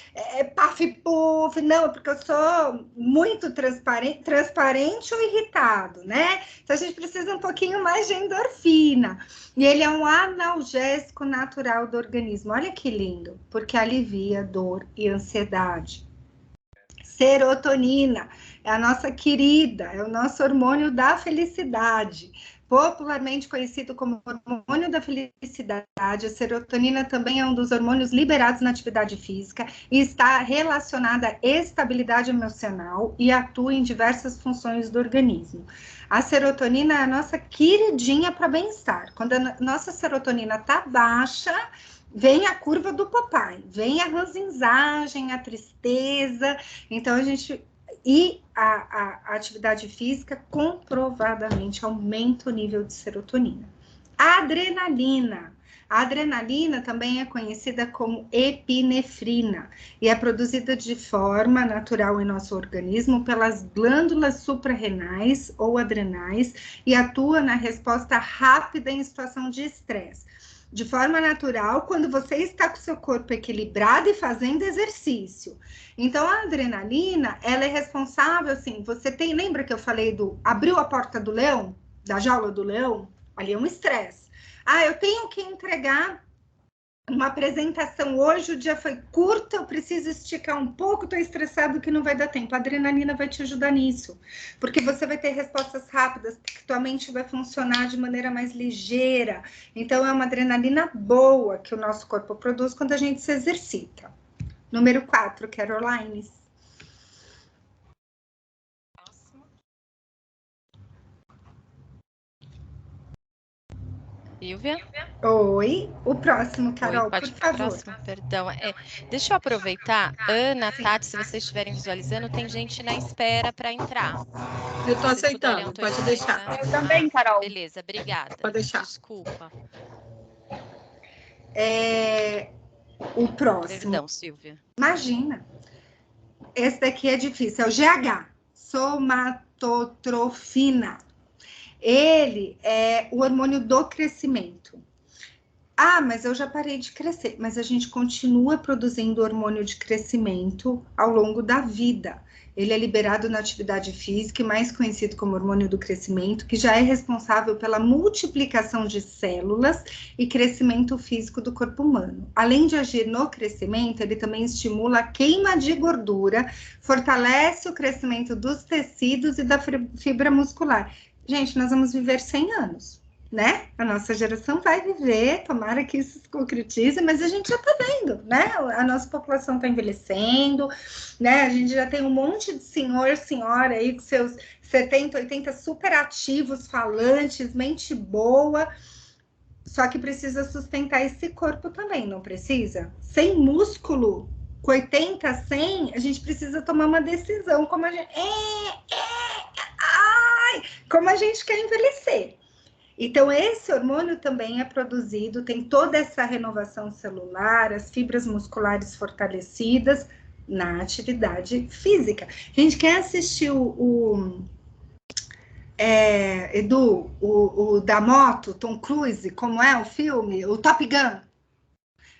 paf-puf, não, porque eu sou muito transparente ou irritado, né? Então a gente precisa um pouquinho mais de endorfina. E ele é um analgésico natural do organismo. Olha que lindo, porque alivia dor e ansiedade. Serotonina é a nossa querida, é o nosso hormônio da felicidade, popularmente conhecido como hormônio da felicidade. A serotonina também é um dos hormônios liberados na atividade física e está relacionada à estabilidade emocional e atua em diversas funções do organismo. A serotonina é a nossa queridinha para bem-estar. Quando a nossa serotonina está baixa, vem a curva do papai, vem a ranzinzagem, a tristeza. Então, a gente... E a atividade física comprovadamente aumenta o nível de serotonina. A adrenalina. A adrenalina também é conhecida como epinefrina e é produzida de forma natural em nosso organismo pelas glândulas suprarrenais ou adrenais e atua na resposta rápida em situação de estresse. De forma natural, quando você está com o seu corpo equilibrado e fazendo exercício. Então, a adrenalina, ela é responsável, assim, você tem... Lembra que eu falei abriu a porta do leão? Da jaula do leão? Ali é um estresse. Ah, eu tenho que entregar uma apresentação hoje, o dia foi curto, eu preciso esticar um pouco, estou estressado que não vai dar tempo. A adrenalina vai te ajudar nisso, porque você vai ter respostas rápidas, porque tua mente vai funcionar de maneira mais ligeira. Então, é uma adrenalina boa que o nosso corpo produz quando a gente se exercita. Número 4, Caroline. Silvia? Oi, o próximo, Carol, Oi, pode por favor. Próximo, perdão. Deixa eu aproveitar. Ana, Tati, se vocês estiverem visualizando, tem gente na espera para entrar. Eu estou aceitando, pode deixar. Eu também, Carol. Beleza, obrigada. Pode deixar. Desculpa. O próximo. Perdão, Silvia. Imagina. Esse daqui é difícil, é o GH, somatotrofina. Ele é o hormônio do crescimento. Ah, mas eu já parei de crescer. Mas a gente continua produzindo hormônio de crescimento ao longo da vida. ele é liberado na atividade física, mais conhecido como hormônio do crescimento, que já é responsável pela multiplicação de células e crescimento físico do corpo humano. Além de agir no crescimento, ele também estimula a queima de gordura, fortalece o crescimento dos tecidos e da fibra muscular. Gente, nós vamos viver 100 anos, né? A nossa geração vai viver, tomara que isso se concretize, mas a gente já tá vendo, né? A nossa população tá envelhecendo, né? A gente já tem um monte de senhor, senhora aí com seus 70, 80 super ativos, falantes, mente boa, só que precisa sustentar esse corpo também, não precisa? Sem músculo, com 80, 100, a gente precisa tomar uma decisão, como a gente... como a gente quer envelhecer. Então, esse hormônio também é produzido, tem toda essa renovação celular, as fibras musculares fortalecidas na atividade física. A gente quer assistir Edu, o da moto, Tom Cruise, como é o filme? O Top Gun.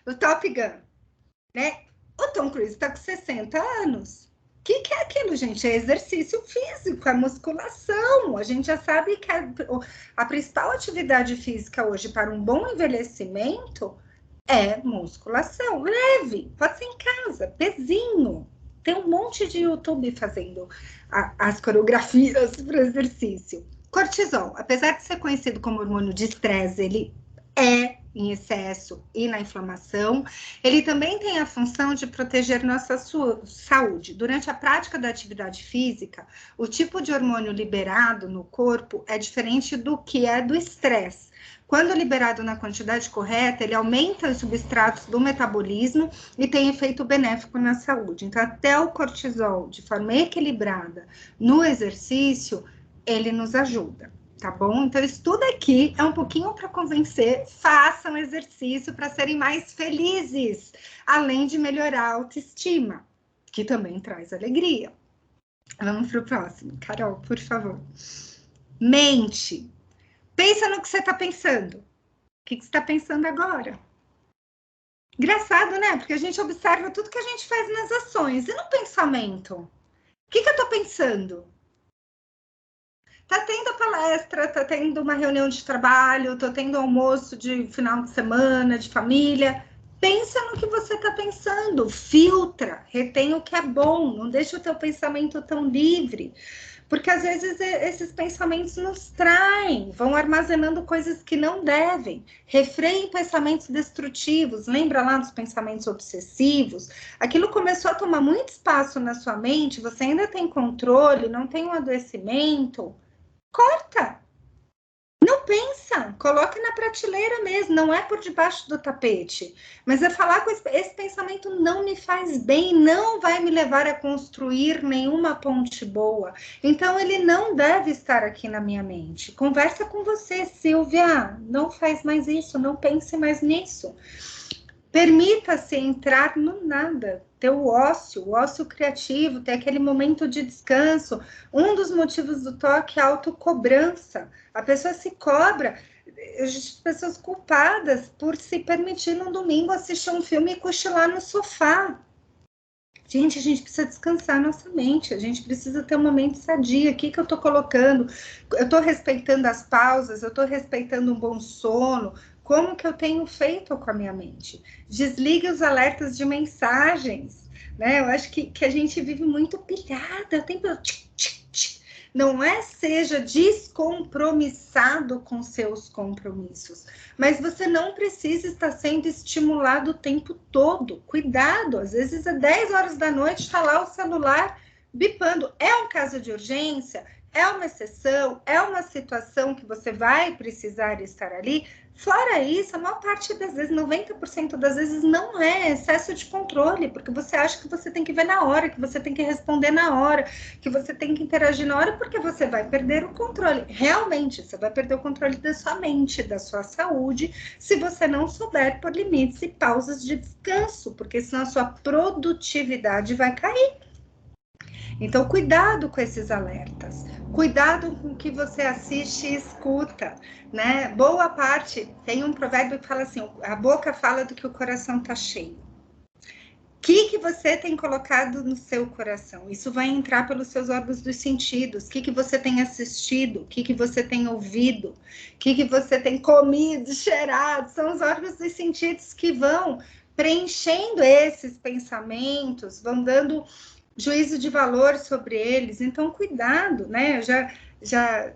O Top Gun, né? O Tom Cruise está com 60 anos. O que é aquilo, gente? É exercício físico, é musculação. A gente já sabe que a principal atividade física hoje para um bom envelhecimento é musculação. Leve, pode ser em casa, pezinho. Tem um monte de YouTube fazendo as coreografias para exercício. Cortisol, apesar de ser conhecido como hormônio de estresse, ele é em excesso e na inflamação, ele também tem a função de proteger nossa saúde. Durante a prática da atividade física, o tipo de hormônio liberado no corpo é diferente do que é do estresse. Quando liberado na quantidade correta, ele aumenta os substratos do metabolismo e tem efeito benéfico na saúde. Então, até o cortisol, de forma equilibrada no exercício, ele nos ajuda. Tá bom? Então, isso tudo aqui é um pouquinho para convencer, façam exercício para serem mais felizes, além de melhorar a autoestima, que também traz alegria. Vamos para o próximo. Carol, por favor. Mente. Pensa no que você está pensando. O que você está pensando agora? Engraçado, né? Porque a gente observa tudo que a gente faz nas ações. E no pensamento? O que eu estou pensando? Tá tendo a palestra, tá tendo uma reunião de trabalho, tô tendo almoço de final de semana, de família. Pensa no que você tá pensando, filtra, retém o que é bom, não deixa o teu pensamento tão livre. Porque às vezes esses pensamentos nos traem, vão armazenando coisas que não devem. Refreiem pensamentos destrutivos, lembra lá dos pensamentos obsessivos? Aquilo começou a tomar muito espaço na sua mente, você ainda tem controle, não tem um adoecimento. Corta, não pensa, coloca na prateleira mesmo, não é por debaixo do tapete, mas é falar com esse pensamento não me faz bem, não vai me levar a construir nenhuma ponte boa, então ele não deve estar aqui na minha mente. Conversa com você, Silvia, não faz mais isso, não pense mais nisso. Permita-se entrar no nada, ter o ócio criativo, ter aquele momento de descanso. Um dos motivos do toque é a autocobrança. A pessoa se cobra, as pessoas culpadas por se permitir no domingo assistir um filme e cochilar no sofá. Gente, a gente precisa descansar nossa mente, a gente precisa ter um momento sadio. O que eu estou colocando? Eu estou respeitando as pausas, eu estou respeitando um bom sono. Como que eu tenho feito com a minha mente? Desligue os alertas de mensagens, né? Eu acho que a gente vive muito pilhada, o tempo... Não é seja descompromissado com seus compromissos, mas você não precisa estar sendo estimulado o tempo todo. Cuidado, às vezes é 10 horas da noite, está lá o celular bipando. É um caso de urgência? É uma exceção? É uma situação que você vai precisar estar ali? Fora isso, a maior parte das vezes, 90% das vezes, não é excesso de controle, porque você acha que você tem que ver na hora, que você tem que responder na hora, que você tem que interagir na hora, porque você vai perder o controle. Realmente, você vai perder o controle da sua mente, da sua saúde, se você não souber pôr limites e pausas de descanso, porque senão a sua produtividade vai cair. Então, cuidado com esses alertas, cuidado com o que você assiste e escuta, né? Boa parte, tem um provérbio que fala assim, a boca fala do que o coração tá cheio. que você tem colocado no seu coração? Isso vai entrar pelos seus órgãos dos sentidos. O que você tem assistido? O que você tem ouvido? O que você tem comido, cheirado? São os órgãos dos sentidos que vão preenchendo esses pensamentos, vão dando juízo de valor sobre eles. Então, cuidado, né? Eu já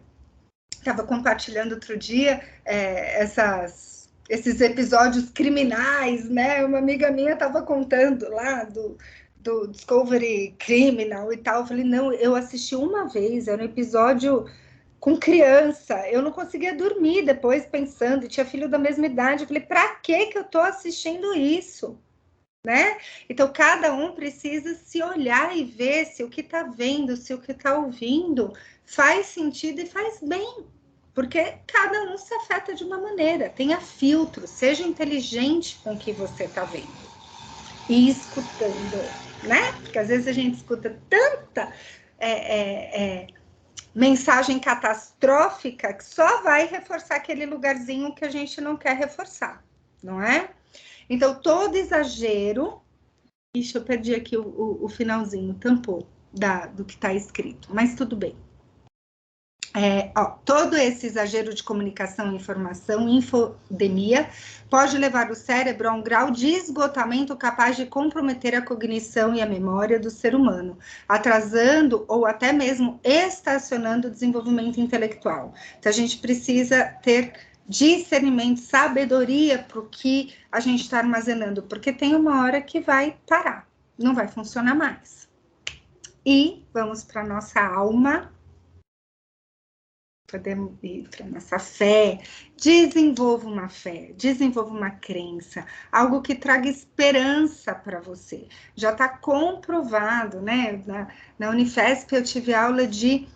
estava compartilhando outro dia esses episódios criminais, né? Uma amiga minha estava contando lá do Discovery Criminal e tal. Eu falei, não, eu assisti uma vez, era um episódio com criança, eu não conseguia dormir depois pensando, e tinha filho da mesma idade. Eu falei, para que eu estou assistindo isso? Né? Então, cada um precisa se olhar e ver se o que está vendo, se o que está ouvindo faz sentido e faz bem. Porque cada um se afeta de uma maneira. Tenha filtro, seja inteligente com o que você está vendo e escutando, né? Porque às vezes a gente escuta tanta mensagem catastrófica que só vai reforçar aquele lugarzinho que a gente não quer reforçar, não é? Então, todo exagero... Ixi, eu perdi aqui o finalzinho, tampou do que está escrito, mas tudo bem. Todo esse exagero de comunicação e informação, infodemia, pode levar o cérebro a um grau de esgotamento capaz de comprometer a cognição e a memória do ser humano, atrasando ou até mesmo estacionando o desenvolvimento intelectual. Então, a gente precisa ter discernimento, sabedoria para o que a gente está armazenando, porque tem uma hora que vai parar, não vai funcionar mais. E vamos para a nossa alma. Podemos ir para a nossa fé. Desenvolva uma fé, desenvolva uma crença, algo que traga esperança para você. Já está comprovado, né? Na Unifesp eu tive aula de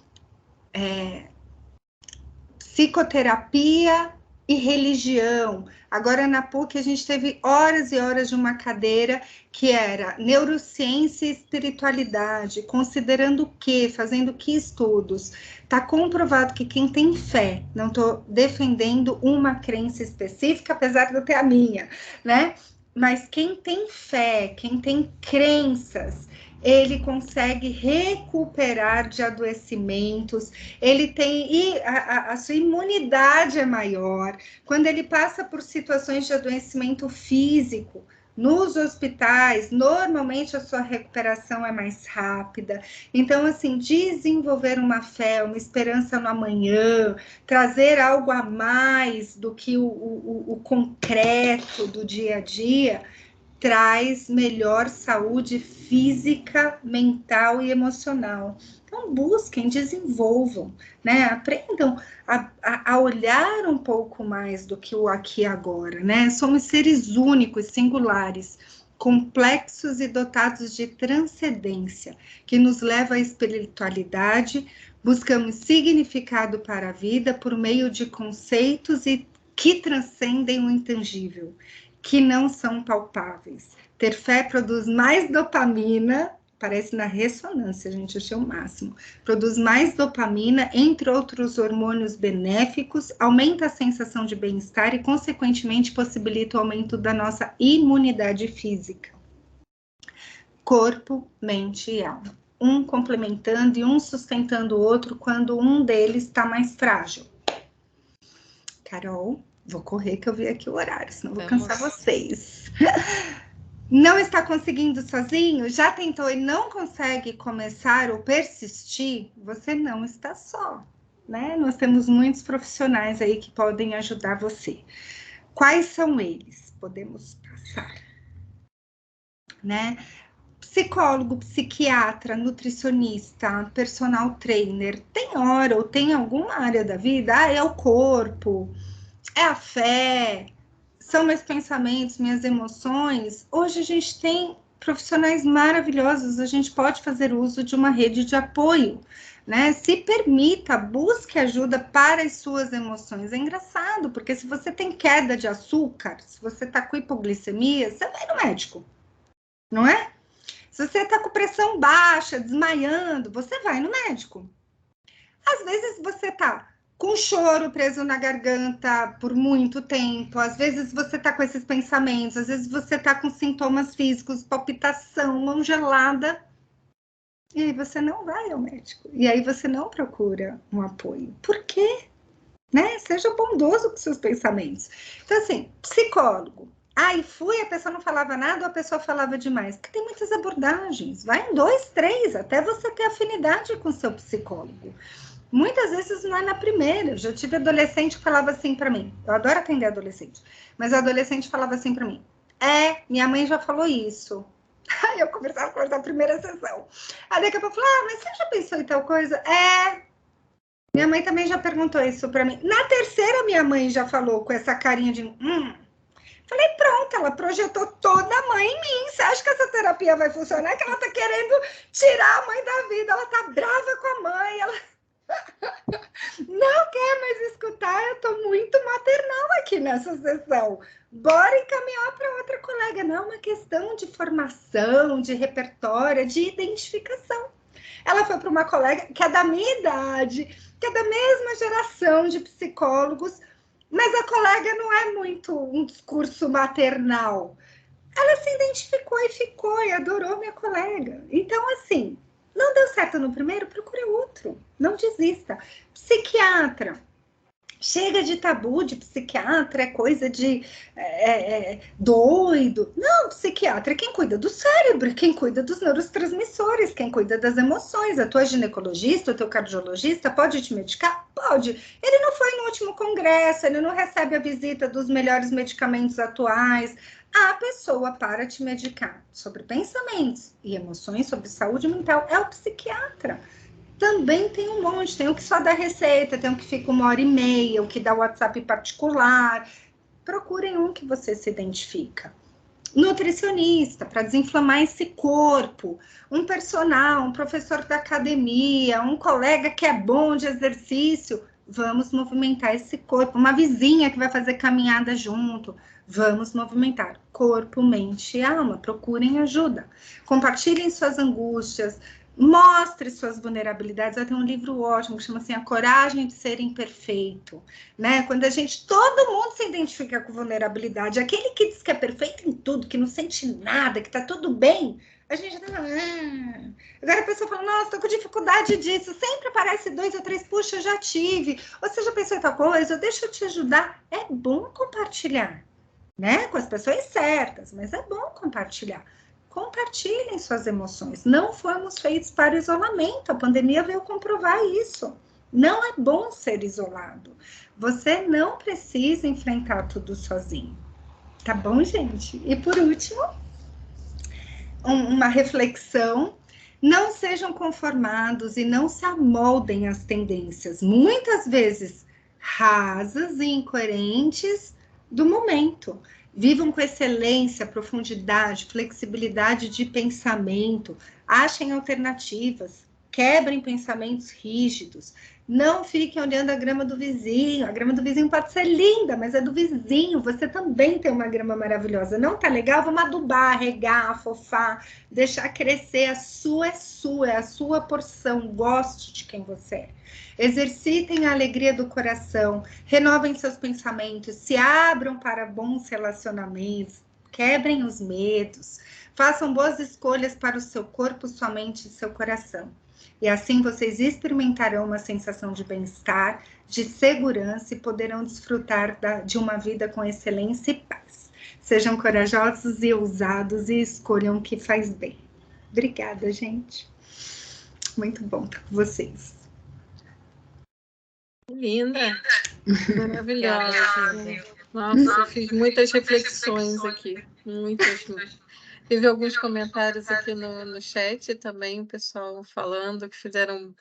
psicoterapia e religião. Agora na PUC a gente teve horas e horas de uma cadeira que era neurociência e espiritualidade, considerando o quê? Fazendo que estudos? Está comprovado que quem tem fé, não estou defendendo uma crença específica, apesar de eu ter a minha, né? Mas quem tem fé, quem tem crenças, ele consegue recuperar de adoecimentos, ele tem, e a sua imunidade é maior. Quando ele passa por situações de adoecimento físico, nos hospitais, normalmente a sua recuperação é mais rápida. Então, assim, desenvolver uma fé, uma esperança no amanhã, trazer algo a mais do que o concreto do dia a dia, traz melhor saúde física, mental e emocional. Então, busquem, desenvolvam, né? Aprendam a olhar um pouco mais do que o aqui e agora, né? Somos seres únicos, singulares, complexos e dotados de transcendência, que nos leva à espiritualidade. Buscamos significado para a vida por meio de conceitos que transcendem o intangível, que não são palpáveis. Ter fé produz mais dopamina, parece na ressonância, gente, achei o máximo. Produz mais dopamina, entre outros hormônios benéficos, aumenta a sensação de bem-estar e, consequentemente, possibilita o aumento da nossa imunidade física. Corpo, mente e alma. Um complementando e um sustentando o outro quando um deles está mais frágil. Carol? Vou correr que eu vi aqui o horário, senão vou cansar vocês. Não está conseguindo sozinho? Já tentou e não consegue começar ou persistir? Você não está só, né? Nós temos muitos profissionais aí que podem ajudar você. Quais são eles? Podemos passar, né? Psicólogo, psiquiatra, nutricionista, personal trainer. Tem hora ou tem alguma área da vida? É o corpo, é a fé, são meus pensamentos, minhas emoções. Hoje a gente tem profissionais maravilhosos, a gente pode fazer uso de uma rede de apoio, né? Se permita, busque ajuda para as suas emoções. É engraçado, porque se você tem queda de açúcar, se você está com hipoglicemia, você vai no médico, não é? Se você está com pressão baixa, desmaiando, você vai no médico. Às vezes você está com choro preso na garganta por muito tempo, às vezes você está com esses pensamentos, às vezes você está com sintomas físicos, palpitação, mão gelada, e aí você não vai ao médico, e aí você não procura um apoio. Por quê? Né? Seja bondoso com seus pensamentos. Então, assim, psicólogo. Aí fui, a pessoa não falava nada, ou a pessoa falava demais. Porque tem muitas abordagens. Vai em 2, 3, até você ter afinidade com o seu psicólogo. Muitas vezes não é na primeira. Eu já tive adolescente que falava assim para mim. Eu adoro atender adolescente. Mas a adolescente falava assim para mim. Minha mãe já falou isso. Aí eu conversava com ela na primeira sessão. Aí daqui a pouco eu falava, mas você já pensou em tal coisa? Minha mãe também já perguntou isso para mim. Na terceira, minha mãe já falou com essa carinha de... Falei, pronto, ela projetou toda a mãe em mim. Você acha que essa terapia vai funcionar? Que ela tá querendo tirar a mãe da vida. Ela tá brava com a mãe. Ela não quer mais escutar. Eu tô muito maternal aqui nessa sessão. Bora encaminhar para outra colega. Não é uma questão de formação, de repertório, de identificação. Ela foi para uma colega que é da minha idade, que é da mesma geração de psicólogos, mas a colega não é muito um discurso maternal. Ela se identificou e ficou, e adorou minha colega. Então, assim, não deu certo no primeiro, procure outro. Não desista. Psiquiatra. Chega de tabu de psiquiatra, é coisa de doido. Não, psiquiatra é quem cuida do cérebro, quem cuida dos neurotransmissores, quem cuida das emoções. A tua ginecologista, o teu cardiologista pode te medicar? Pode. Ele não foi no último congresso, ele não recebe a visita dos melhores medicamentos atuais. A pessoa para te medicar sobre pensamentos e emoções, sobre saúde mental, é o psiquiatra. Também tem um monte, tem o que só dá receita, tem o que fica 1h30, o que dá WhatsApp particular. Procurem um que você se identifica. Nutricionista, para desinflamar esse corpo. Um personal, um professor da academia, um colega que é bom de exercício. Vamos movimentar esse corpo. Uma vizinha que vai fazer caminhada junto. Vamos movimentar corpo, mente e alma. Procurem ajuda. Compartilhem suas angústias. Mostre suas vulnerabilidades. Eu tenho um livro ótimo que chama assim, A Coragem de Ser Imperfeito, né? Quando todo mundo se identifica com vulnerabilidade, aquele que diz que é perfeito em tudo, que não sente nada, que tá tudo bem, a gente tá Agora a pessoa fala, nossa, tô com dificuldade disso, sempre aparece 2 ou 3, puxa, eu já tive, ou você já pensou em tal coisa, deixa eu te ajudar. É bom compartilhar, né? Com as pessoas certas, mas é bom compartilhar. Compartilhem suas emoções. Não fomos feitos para isolamento. A pandemia veio comprovar isso. Não é bom ser isolado. Você não precisa enfrentar tudo sozinho. Tá bom, gente? E por último, uma reflexão. Não sejam conformados e não se amoldem às tendências, muitas vezes rasas e incoerentes do momento. Vivam com excelência, profundidade, flexibilidade de pensamento, achem alternativas, quebrem pensamentos rígidos, não fiquem olhando a grama do vizinho. A grama do vizinho pode ser linda, mas é do vizinho, você também tem uma grama maravilhosa. Não tá legal? Vamos adubar, regar, afofar, deixar crescer. A sua é sua, é a sua porção, goste de quem você é. Exercitem a alegria do coração, renovem seus pensamentos, se abram para bons relacionamentos, quebrem os medos, façam boas escolhas para o seu corpo, sua mente e seu coração. E assim vocês experimentarão uma sensação de bem-estar, de segurança e poderão desfrutar de uma vida com excelência e paz. Sejam corajosos e ousados e escolham o que faz bem. Obrigada, gente. Muito bom estar com vocês. Linda, maravilhosa. Nossa, eu fiz muitas reflexões aqui, muitas. Teve alguns comentários aqui no chat também, o pessoal falando que fizeram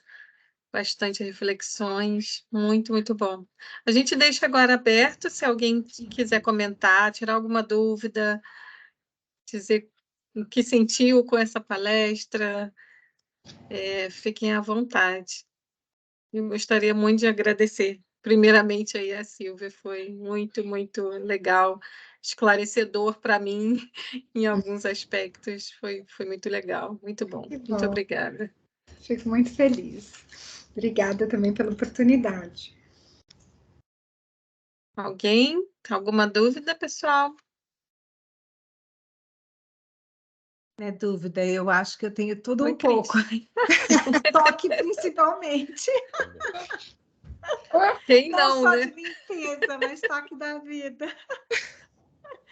bastante reflexões, muito, muito bom. A gente deixa agora aberto, se alguém quiser comentar, tirar alguma dúvida, dizer o que sentiu com essa palestra, fiquem à vontade. Eu gostaria muito de agradecer, primeiramente, aí a Silvia, foi muito, muito legal, esclarecedor para mim, em alguns aspectos, foi muito legal, muito bom. Muito obrigada. Fico muito feliz. Obrigada também pela oportunidade. Alguém? Alguma dúvida, pessoal? Não é dúvida, eu acho que eu tenho tudo Oi, um pouco. Toque principalmente. Quem Não não, só né? de limpeza, mas toque da vida.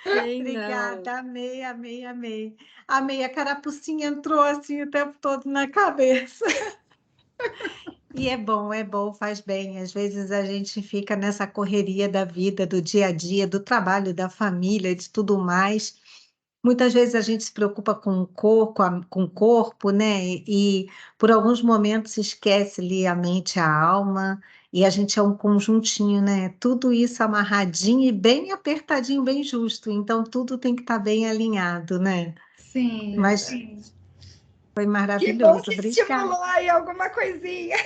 Quem não? Obrigada, amei, amei, amei. Amei, a carapucinha entrou assim o tempo todo na cabeça. E é bom, faz bem. Às vezes a gente fica nessa correria da vida, do dia a dia, do trabalho, da família, de tudo mais. Muitas vezes a gente se preocupa com o corpo, com o corpo, né? E por alguns momentos se esquece ali a mente, a alma, e a gente é um conjuntinho, né? Tudo isso amarradinho e bem apertadinho, bem justo. Então tudo tem que estar bem alinhado, né? Sim, Mas sim. foi Que bom maravilhoso, que obrigada. estimulou aí alguma coisinha.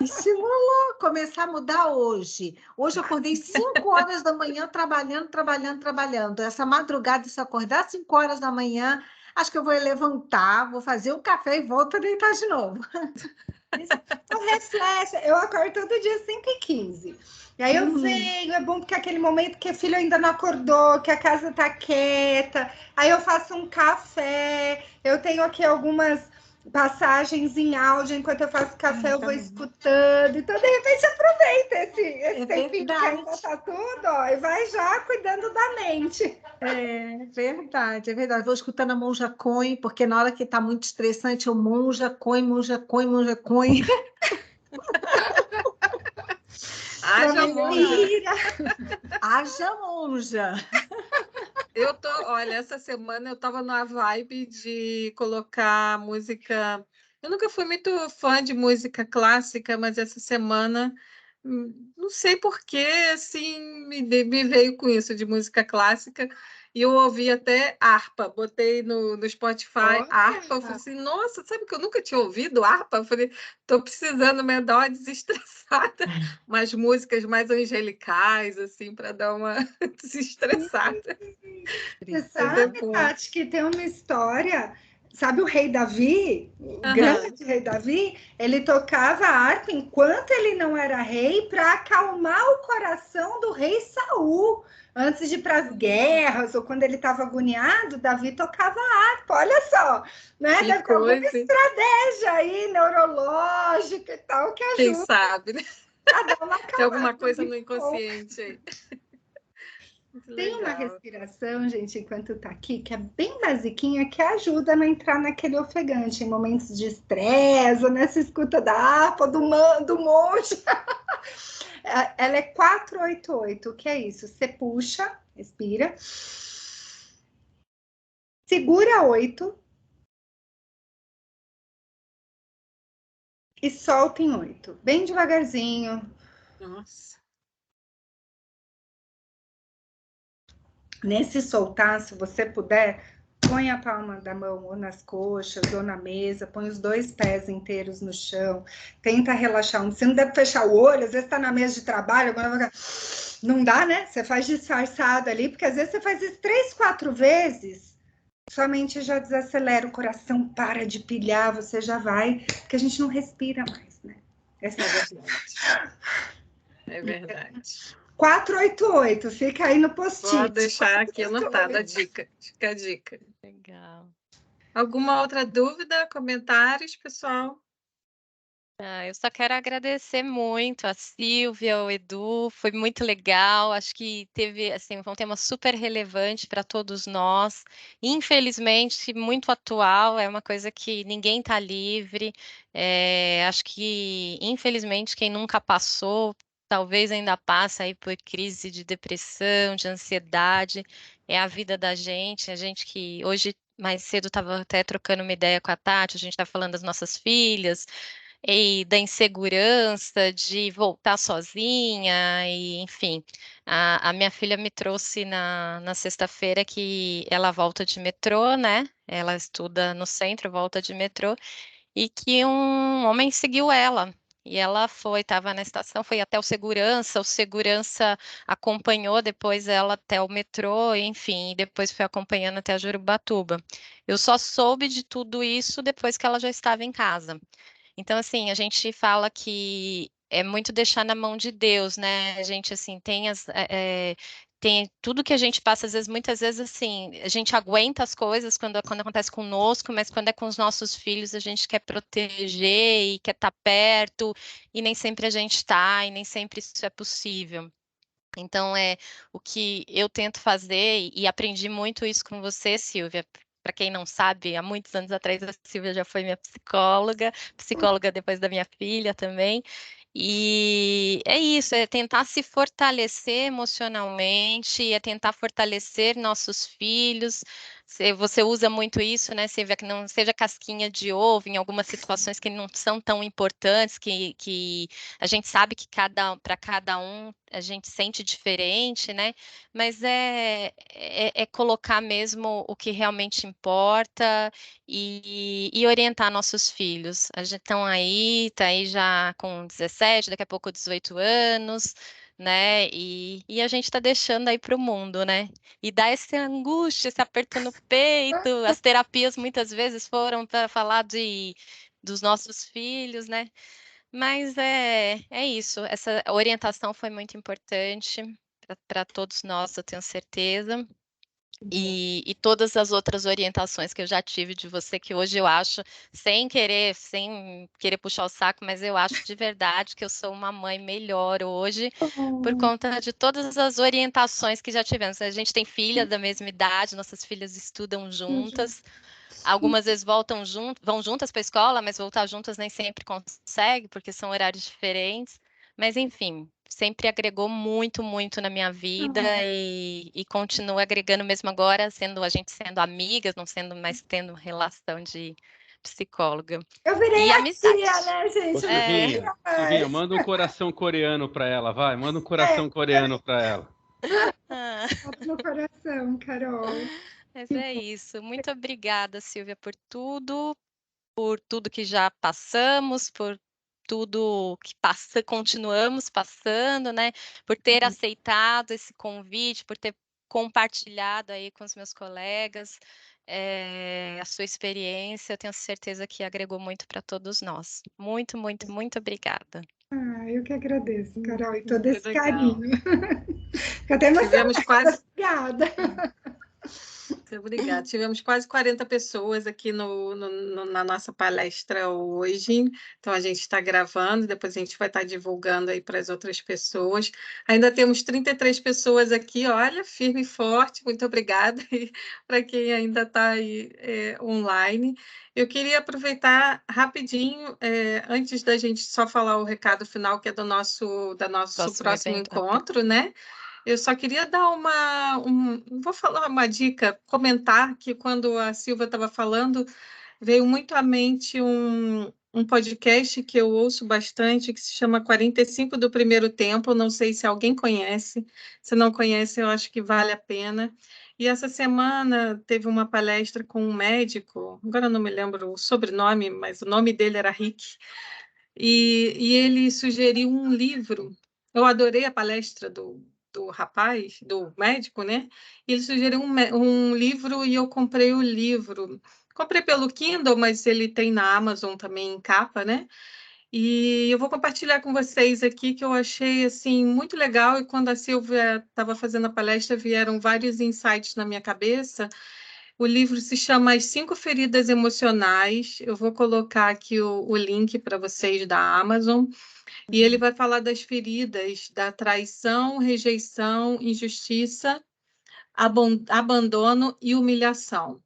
Estimulou começar a mudar hoje. Hoje eu acordei 5 horas da manhã trabalhando, trabalhando, trabalhando. Essa madrugada, se eu acordar 5 horas da manhã, acho que eu vou levantar, vou fazer um café e volto a deitar de novo. Então, reflete. Eu acordo todo dia 5h15. E aí eu venho, é bom porque é aquele momento que o filho ainda não acordou, que a casa tá quieta. Aí eu faço um café. Eu tenho aqui algumas passagens em áudio. Enquanto eu faço café, eu vou escutando. Então, de repente, aproveita esse tempinho que ainda verdade. tá tudo, ó, e vai já cuidando da mente. É verdade, é verdade. Vou escutando a Monja Coen, porque na hora que está muito estressante, eu Monja Coen, Monja Coen, Monja Coen. Haja monja. Haja monja. Olha, essa semana eu estava numa vibe de colocar música. Eu nunca fui muito fã de música clássica, mas essa semana, não sei por que, assim, me veio com isso de música clássica. E eu ouvi até harpa, botei no Spotify harpa. Eu falei assim, nossa, sabe que eu nunca tinha ouvido harpa? Eu falei, tô precisando me dar uma desestressada, umas músicas mais angelicais, assim, para dar uma desestressada. Você Mas é sabe, bom. Tati, que tem uma história. Sabe o rei Davi? O Aham. grande rei Davi? Ele tocava harpa enquanto ele não era rei para acalmar o coração do rei Saul. Antes de ir para as guerras ou quando ele estava agoniado, Davi tocava harpa. Olha só, né? Que Deve ter alguma coisa. estratégia aí neurológica e tal que Quem ajuda sabe, né? a dar uma Tem alguma acalmada. coisa no Muito bom. inconsciente aí. Muito Tem uma legal. respiração, gente, enquanto tá aqui, que é bem basiquinha, que ajuda a não entrar naquele ofegante em momentos de estresse, ou nessa escuta da harpa, do monge. Ela é 488. O que é isso? Você puxa, respira, segura 8 e solta em 8. Bem devagarzinho. Nossa. Nesse soltar, se você puder, põe a palma da mão ou nas coxas ou na mesa, põe os 2 pés inteiros no chão, tenta relaxar. Você não deve fechar o olho, às vezes está na mesa de trabalho, agora não dá, né? Você faz disfarçado ali, porque às vezes você faz isso 3, 4 vezes, sua mente já desacelera, o coração para de pilhar, você já vai, porque a gente não respira mais, né? Essa é a verdade. É verdade. 488, fica aí no Vou post-it. deixar aqui anotada a dica. Fica a dica. Legal. Alguma outra dúvida, comentários, pessoal? Eu só quero agradecer muito a Silvia, o Edu, foi muito legal. Acho que teve assim, um tema super relevante para todos nós. Infelizmente, muito atual, é uma coisa que ninguém está livre. Acho que, infelizmente, quem nunca passou, talvez ainda passe aí por crise de depressão, de ansiedade. É a vida da gente, a gente que hoje mais cedo estava até trocando uma ideia com a Tati, a gente está falando das nossas filhas e da insegurança de voltar sozinha, e enfim, a minha filha me trouxe na sexta-feira que ela volta de metrô, né? Ela estuda no centro, volta de metrô, e que um homem seguiu ela. E ela estava na estação, foi até o segurança acompanhou depois ela até o metrô, enfim, e depois foi acompanhando até a Jurubatuba. Eu só soube de tudo isso depois que ela já estava em casa. Então, assim, a gente fala que é muito deixar na mão de Deus, né? A gente, assim, tem tudo que a gente passa, às vezes, muitas vezes, assim, a gente aguenta as coisas quando acontece conosco, mas quando é com os nossos filhos, a gente quer proteger e quer estar perto, e nem sempre a gente está, e nem sempre isso é possível. Então, o que eu tento fazer, e aprendi muito isso com você, Silvia. Para quem não sabe, há muitos anos atrás a Silvia já foi minha psicóloga depois da minha filha também. E é isso, é tentar se fortalecer emocionalmente, é tentar fortalecer nossos filhos. Você usa muito isso, né, Silvia, que não seja casquinha de ovo em algumas situações que não são tão importantes, que a gente sabe que para cada um a gente sente diferente, né? Mas é colocar mesmo o que realmente importa e orientar nossos filhos. A gente tá aí já com 17, daqui a pouco 18 anos, né? E a gente está deixando aí para o mundo, né? E dá essa angústia, esse aperto no peito. As terapias muitas vezes foram para falar dos nossos filhos, né? Mas é isso, essa orientação foi muito importante para todos nós, eu tenho certeza. E todas as outras orientações que eu já tive de você, que hoje eu acho, sem querer puxar o saco, mas eu acho de verdade que eu sou uma mãe melhor hoje, por conta de todas as orientações que já tivemos. A gente tem filha da mesma idade, nossas filhas estudam juntas. Algumas vezes vão juntas para a escola, mas voltar juntas nem sempre consegue, porque são horários diferentes. Mas, enfim, sempre agregou muito, muito na minha vida e continua agregando mesmo agora, a gente sendo amigas, não sendo mais tendo relação de psicóloga. Eu virei E a amizade. tia, né, gente? Ô, Silvinha, manda um coração coreano para ela, vai. Manda um coração coreano para ela. No coração, Carol. Mas é isso. Muito obrigada, Silvia, por tudo que já passamos, por tudo que continuamos passando, né? Por ter aceitado esse convite, por ter compartilhado aí com os meus colegas a sua experiência. Eu tenho certeza que agregou muito para todos nós. Muito, muito, muito obrigada. Eu que agradeço, Carol, e todo esse legal. carinho. Fico até emocionada. Obrigada. Obrigada. Tivemos quase 40 pessoas aqui na nossa palestra hoje. Então, a gente está gravando, depois a gente vai estar divulgando aí para as outras pessoas. Ainda temos 33 pessoas aqui, olha, firme e forte. Muito obrigada para quem ainda está aí online. Eu queria aproveitar rapidinho, antes da gente só falar o recado final, que é do nosso próximo encontro, né? Eu só queria dar vou falar uma dica, comentar que quando a Silvia estava falando, veio muito à mente um podcast que eu ouço bastante, que se chama 45 do Primeiro Tempo, não sei se alguém conhece, se não conhece, eu acho que vale a pena. E essa semana teve uma palestra com um médico, agora eu não me lembro o sobrenome, mas o nome dele era Rick, e ele sugeriu um livro. Eu adorei a palestra do rapaz, do médico, né? Ele sugeriu um livro e eu comprei o livro. Comprei pelo Kindle, mas ele tem na Amazon também em capa, né? E eu vou compartilhar com vocês aqui que eu achei assim muito legal, e quando a Silvia estava fazendo a palestra vieram vários insights na minha cabeça. O livro se chama As 5 Feridas Emocionais. Eu vou colocar aqui o link para vocês da Amazon. E ele vai falar das feridas da traição, rejeição, injustiça, abandono e humilhação.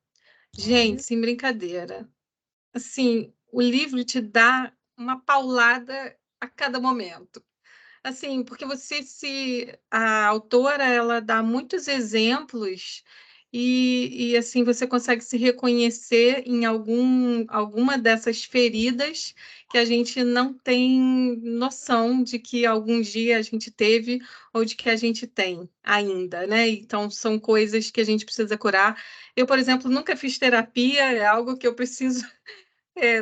Gente, sem brincadeira. Assim, o livro te dá uma paulada a cada momento. Assim, porque a autora, ela dá muitos exemplos e assim, você consegue se reconhecer em alguma dessas feridas que a gente não tem noção de que algum dia a gente teve ou de que a gente tem ainda, né? Então, são coisas que a gente precisa curar. Eu, por exemplo, nunca fiz terapia, é algo que eu preciso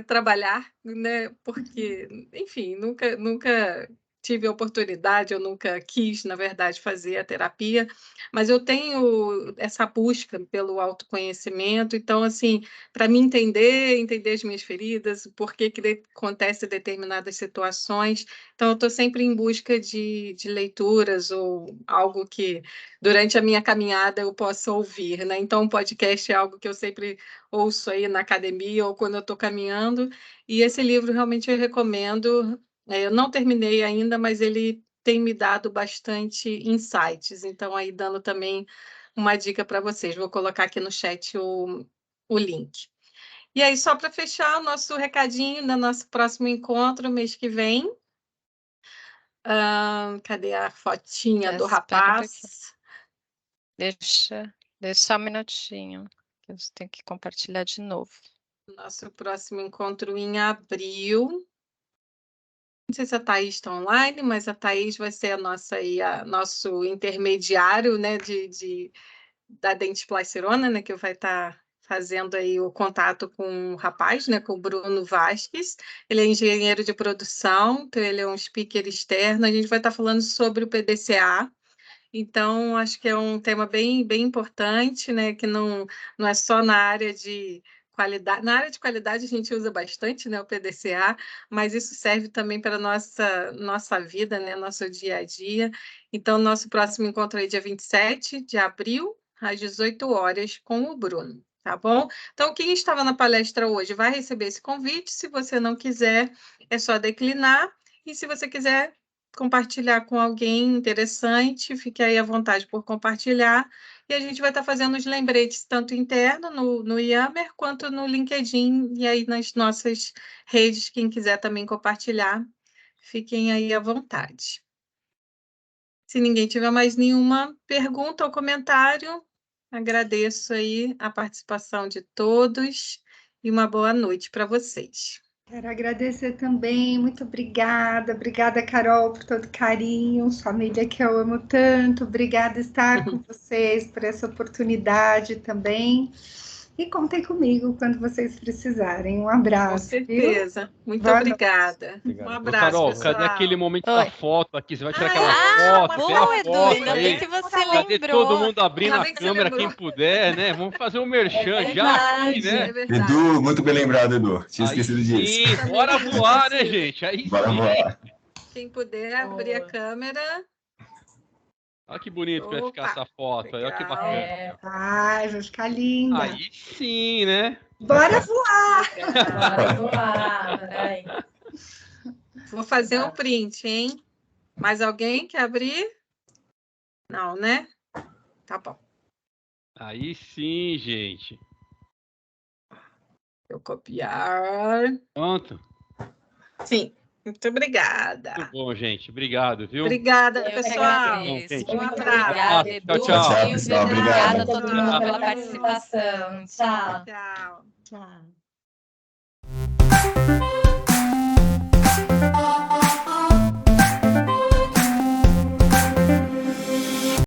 trabalhar, né? Porque, enfim, nunca tive a oportunidade, eu nunca quis, na verdade, fazer a terapia, mas eu tenho essa busca pelo autoconhecimento, então, assim, para me entender as minhas feridas, por que acontece determinadas situações, então eu estou sempre em busca de leituras ou algo que, durante a minha caminhada, eu possa ouvir, né? Então, o podcast é algo que eu sempre ouço aí na academia ou quando eu estou caminhando, e esse livro realmente eu recomendo. Eu não terminei ainda, mas ele tem me dado bastante insights, então aí dando também uma dica para vocês. Vou colocar aqui no chat o link. E aí, só para fechar o nosso recadinho do nosso próximo encontro, mês que vem. Cadê a fotinha do rapaz? Deixa só um minutinho, que eu tenho que compartilhar de novo. Nosso próximo encontro em abril. Não sei se a Thaís está online, mas a Thaís vai ser nosso intermediário, né, da Dentsply-Sirona, né, que vai estar fazendo aí o contato com o rapaz, né, com o Bruno Vasques. Ele é engenheiro de produção, então ele é um speaker externo. A gente vai estar falando sobre o PDCA. Então, acho que é um tema bem importante, né, que não é só na área de qualidade. Na área de qualidade a gente usa bastante, né, o PDCA, mas isso serve também para a nossa vida, né, nosso dia a dia. Então, nosso próximo encontro é dia 27 de abril, às 18 horas, com o Bruno, tá bom? Então, quem estava na palestra hoje vai receber esse convite. Se você não quiser, é só declinar. E se você quiser compartilhar com alguém interessante, fique aí à vontade por compartilhar, e a gente vai estar fazendo os lembretes tanto interno no Yammer, quanto no LinkedIn, e aí nas nossas redes, quem quiser também compartilhar, fiquem aí à vontade. Se ninguém tiver mais nenhuma pergunta ou comentário, agradeço aí a participação de todos, e uma boa noite para vocês. Quero agradecer também, muito obrigada. Obrigada, Carol, por todo carinho, família que eu amo tanto. Obrigada estar com vocês por essa oportunidade também. E contem comigo quando vocês precisarem. Um abraço. Com certeza. Viu? Muito Boa obrigada. Obrigado. Um abraço, Carol, pessoal. cadê aquele momento da foto aqui? Você vai tirar aquela foto, boa, Edu, ainda bem que você Cadê lembrou. todo mundo abrindo Ainda a bem que você câmera, lembrou. quem puder, né? Vamos fazer um merchan É já aqui, né? É verdade. Edu, muito bem lembrado, Edu. Tinha Aí esquecido sim, disso. bora voar, né, gente? Aí Bora sim. voar. Quem puder abrir a câmera. Olha que bonito que vai ficar essa foto aí, olha que legal. bacana. Ai, vai ficar linda. Aí sim, né? Bora voar! Bora voar, peraí. Vou fazer um print, hein? Mais alguém quer abrir? Não, né? Tá bom. Aí sim, gente. Eu copiar. Pronto. Sim. Muito obrigada. Muito bom, gente. Obrigado, viu? Obrigada, Eu que pessoal. agradeço. Gente, Um Muito abraço. obrigada, Edu. Tchau, tchau. Silvia, Pessoal, obrigado. obrigada a todo mundo pela participação. Tchau. Tchau. Tchau.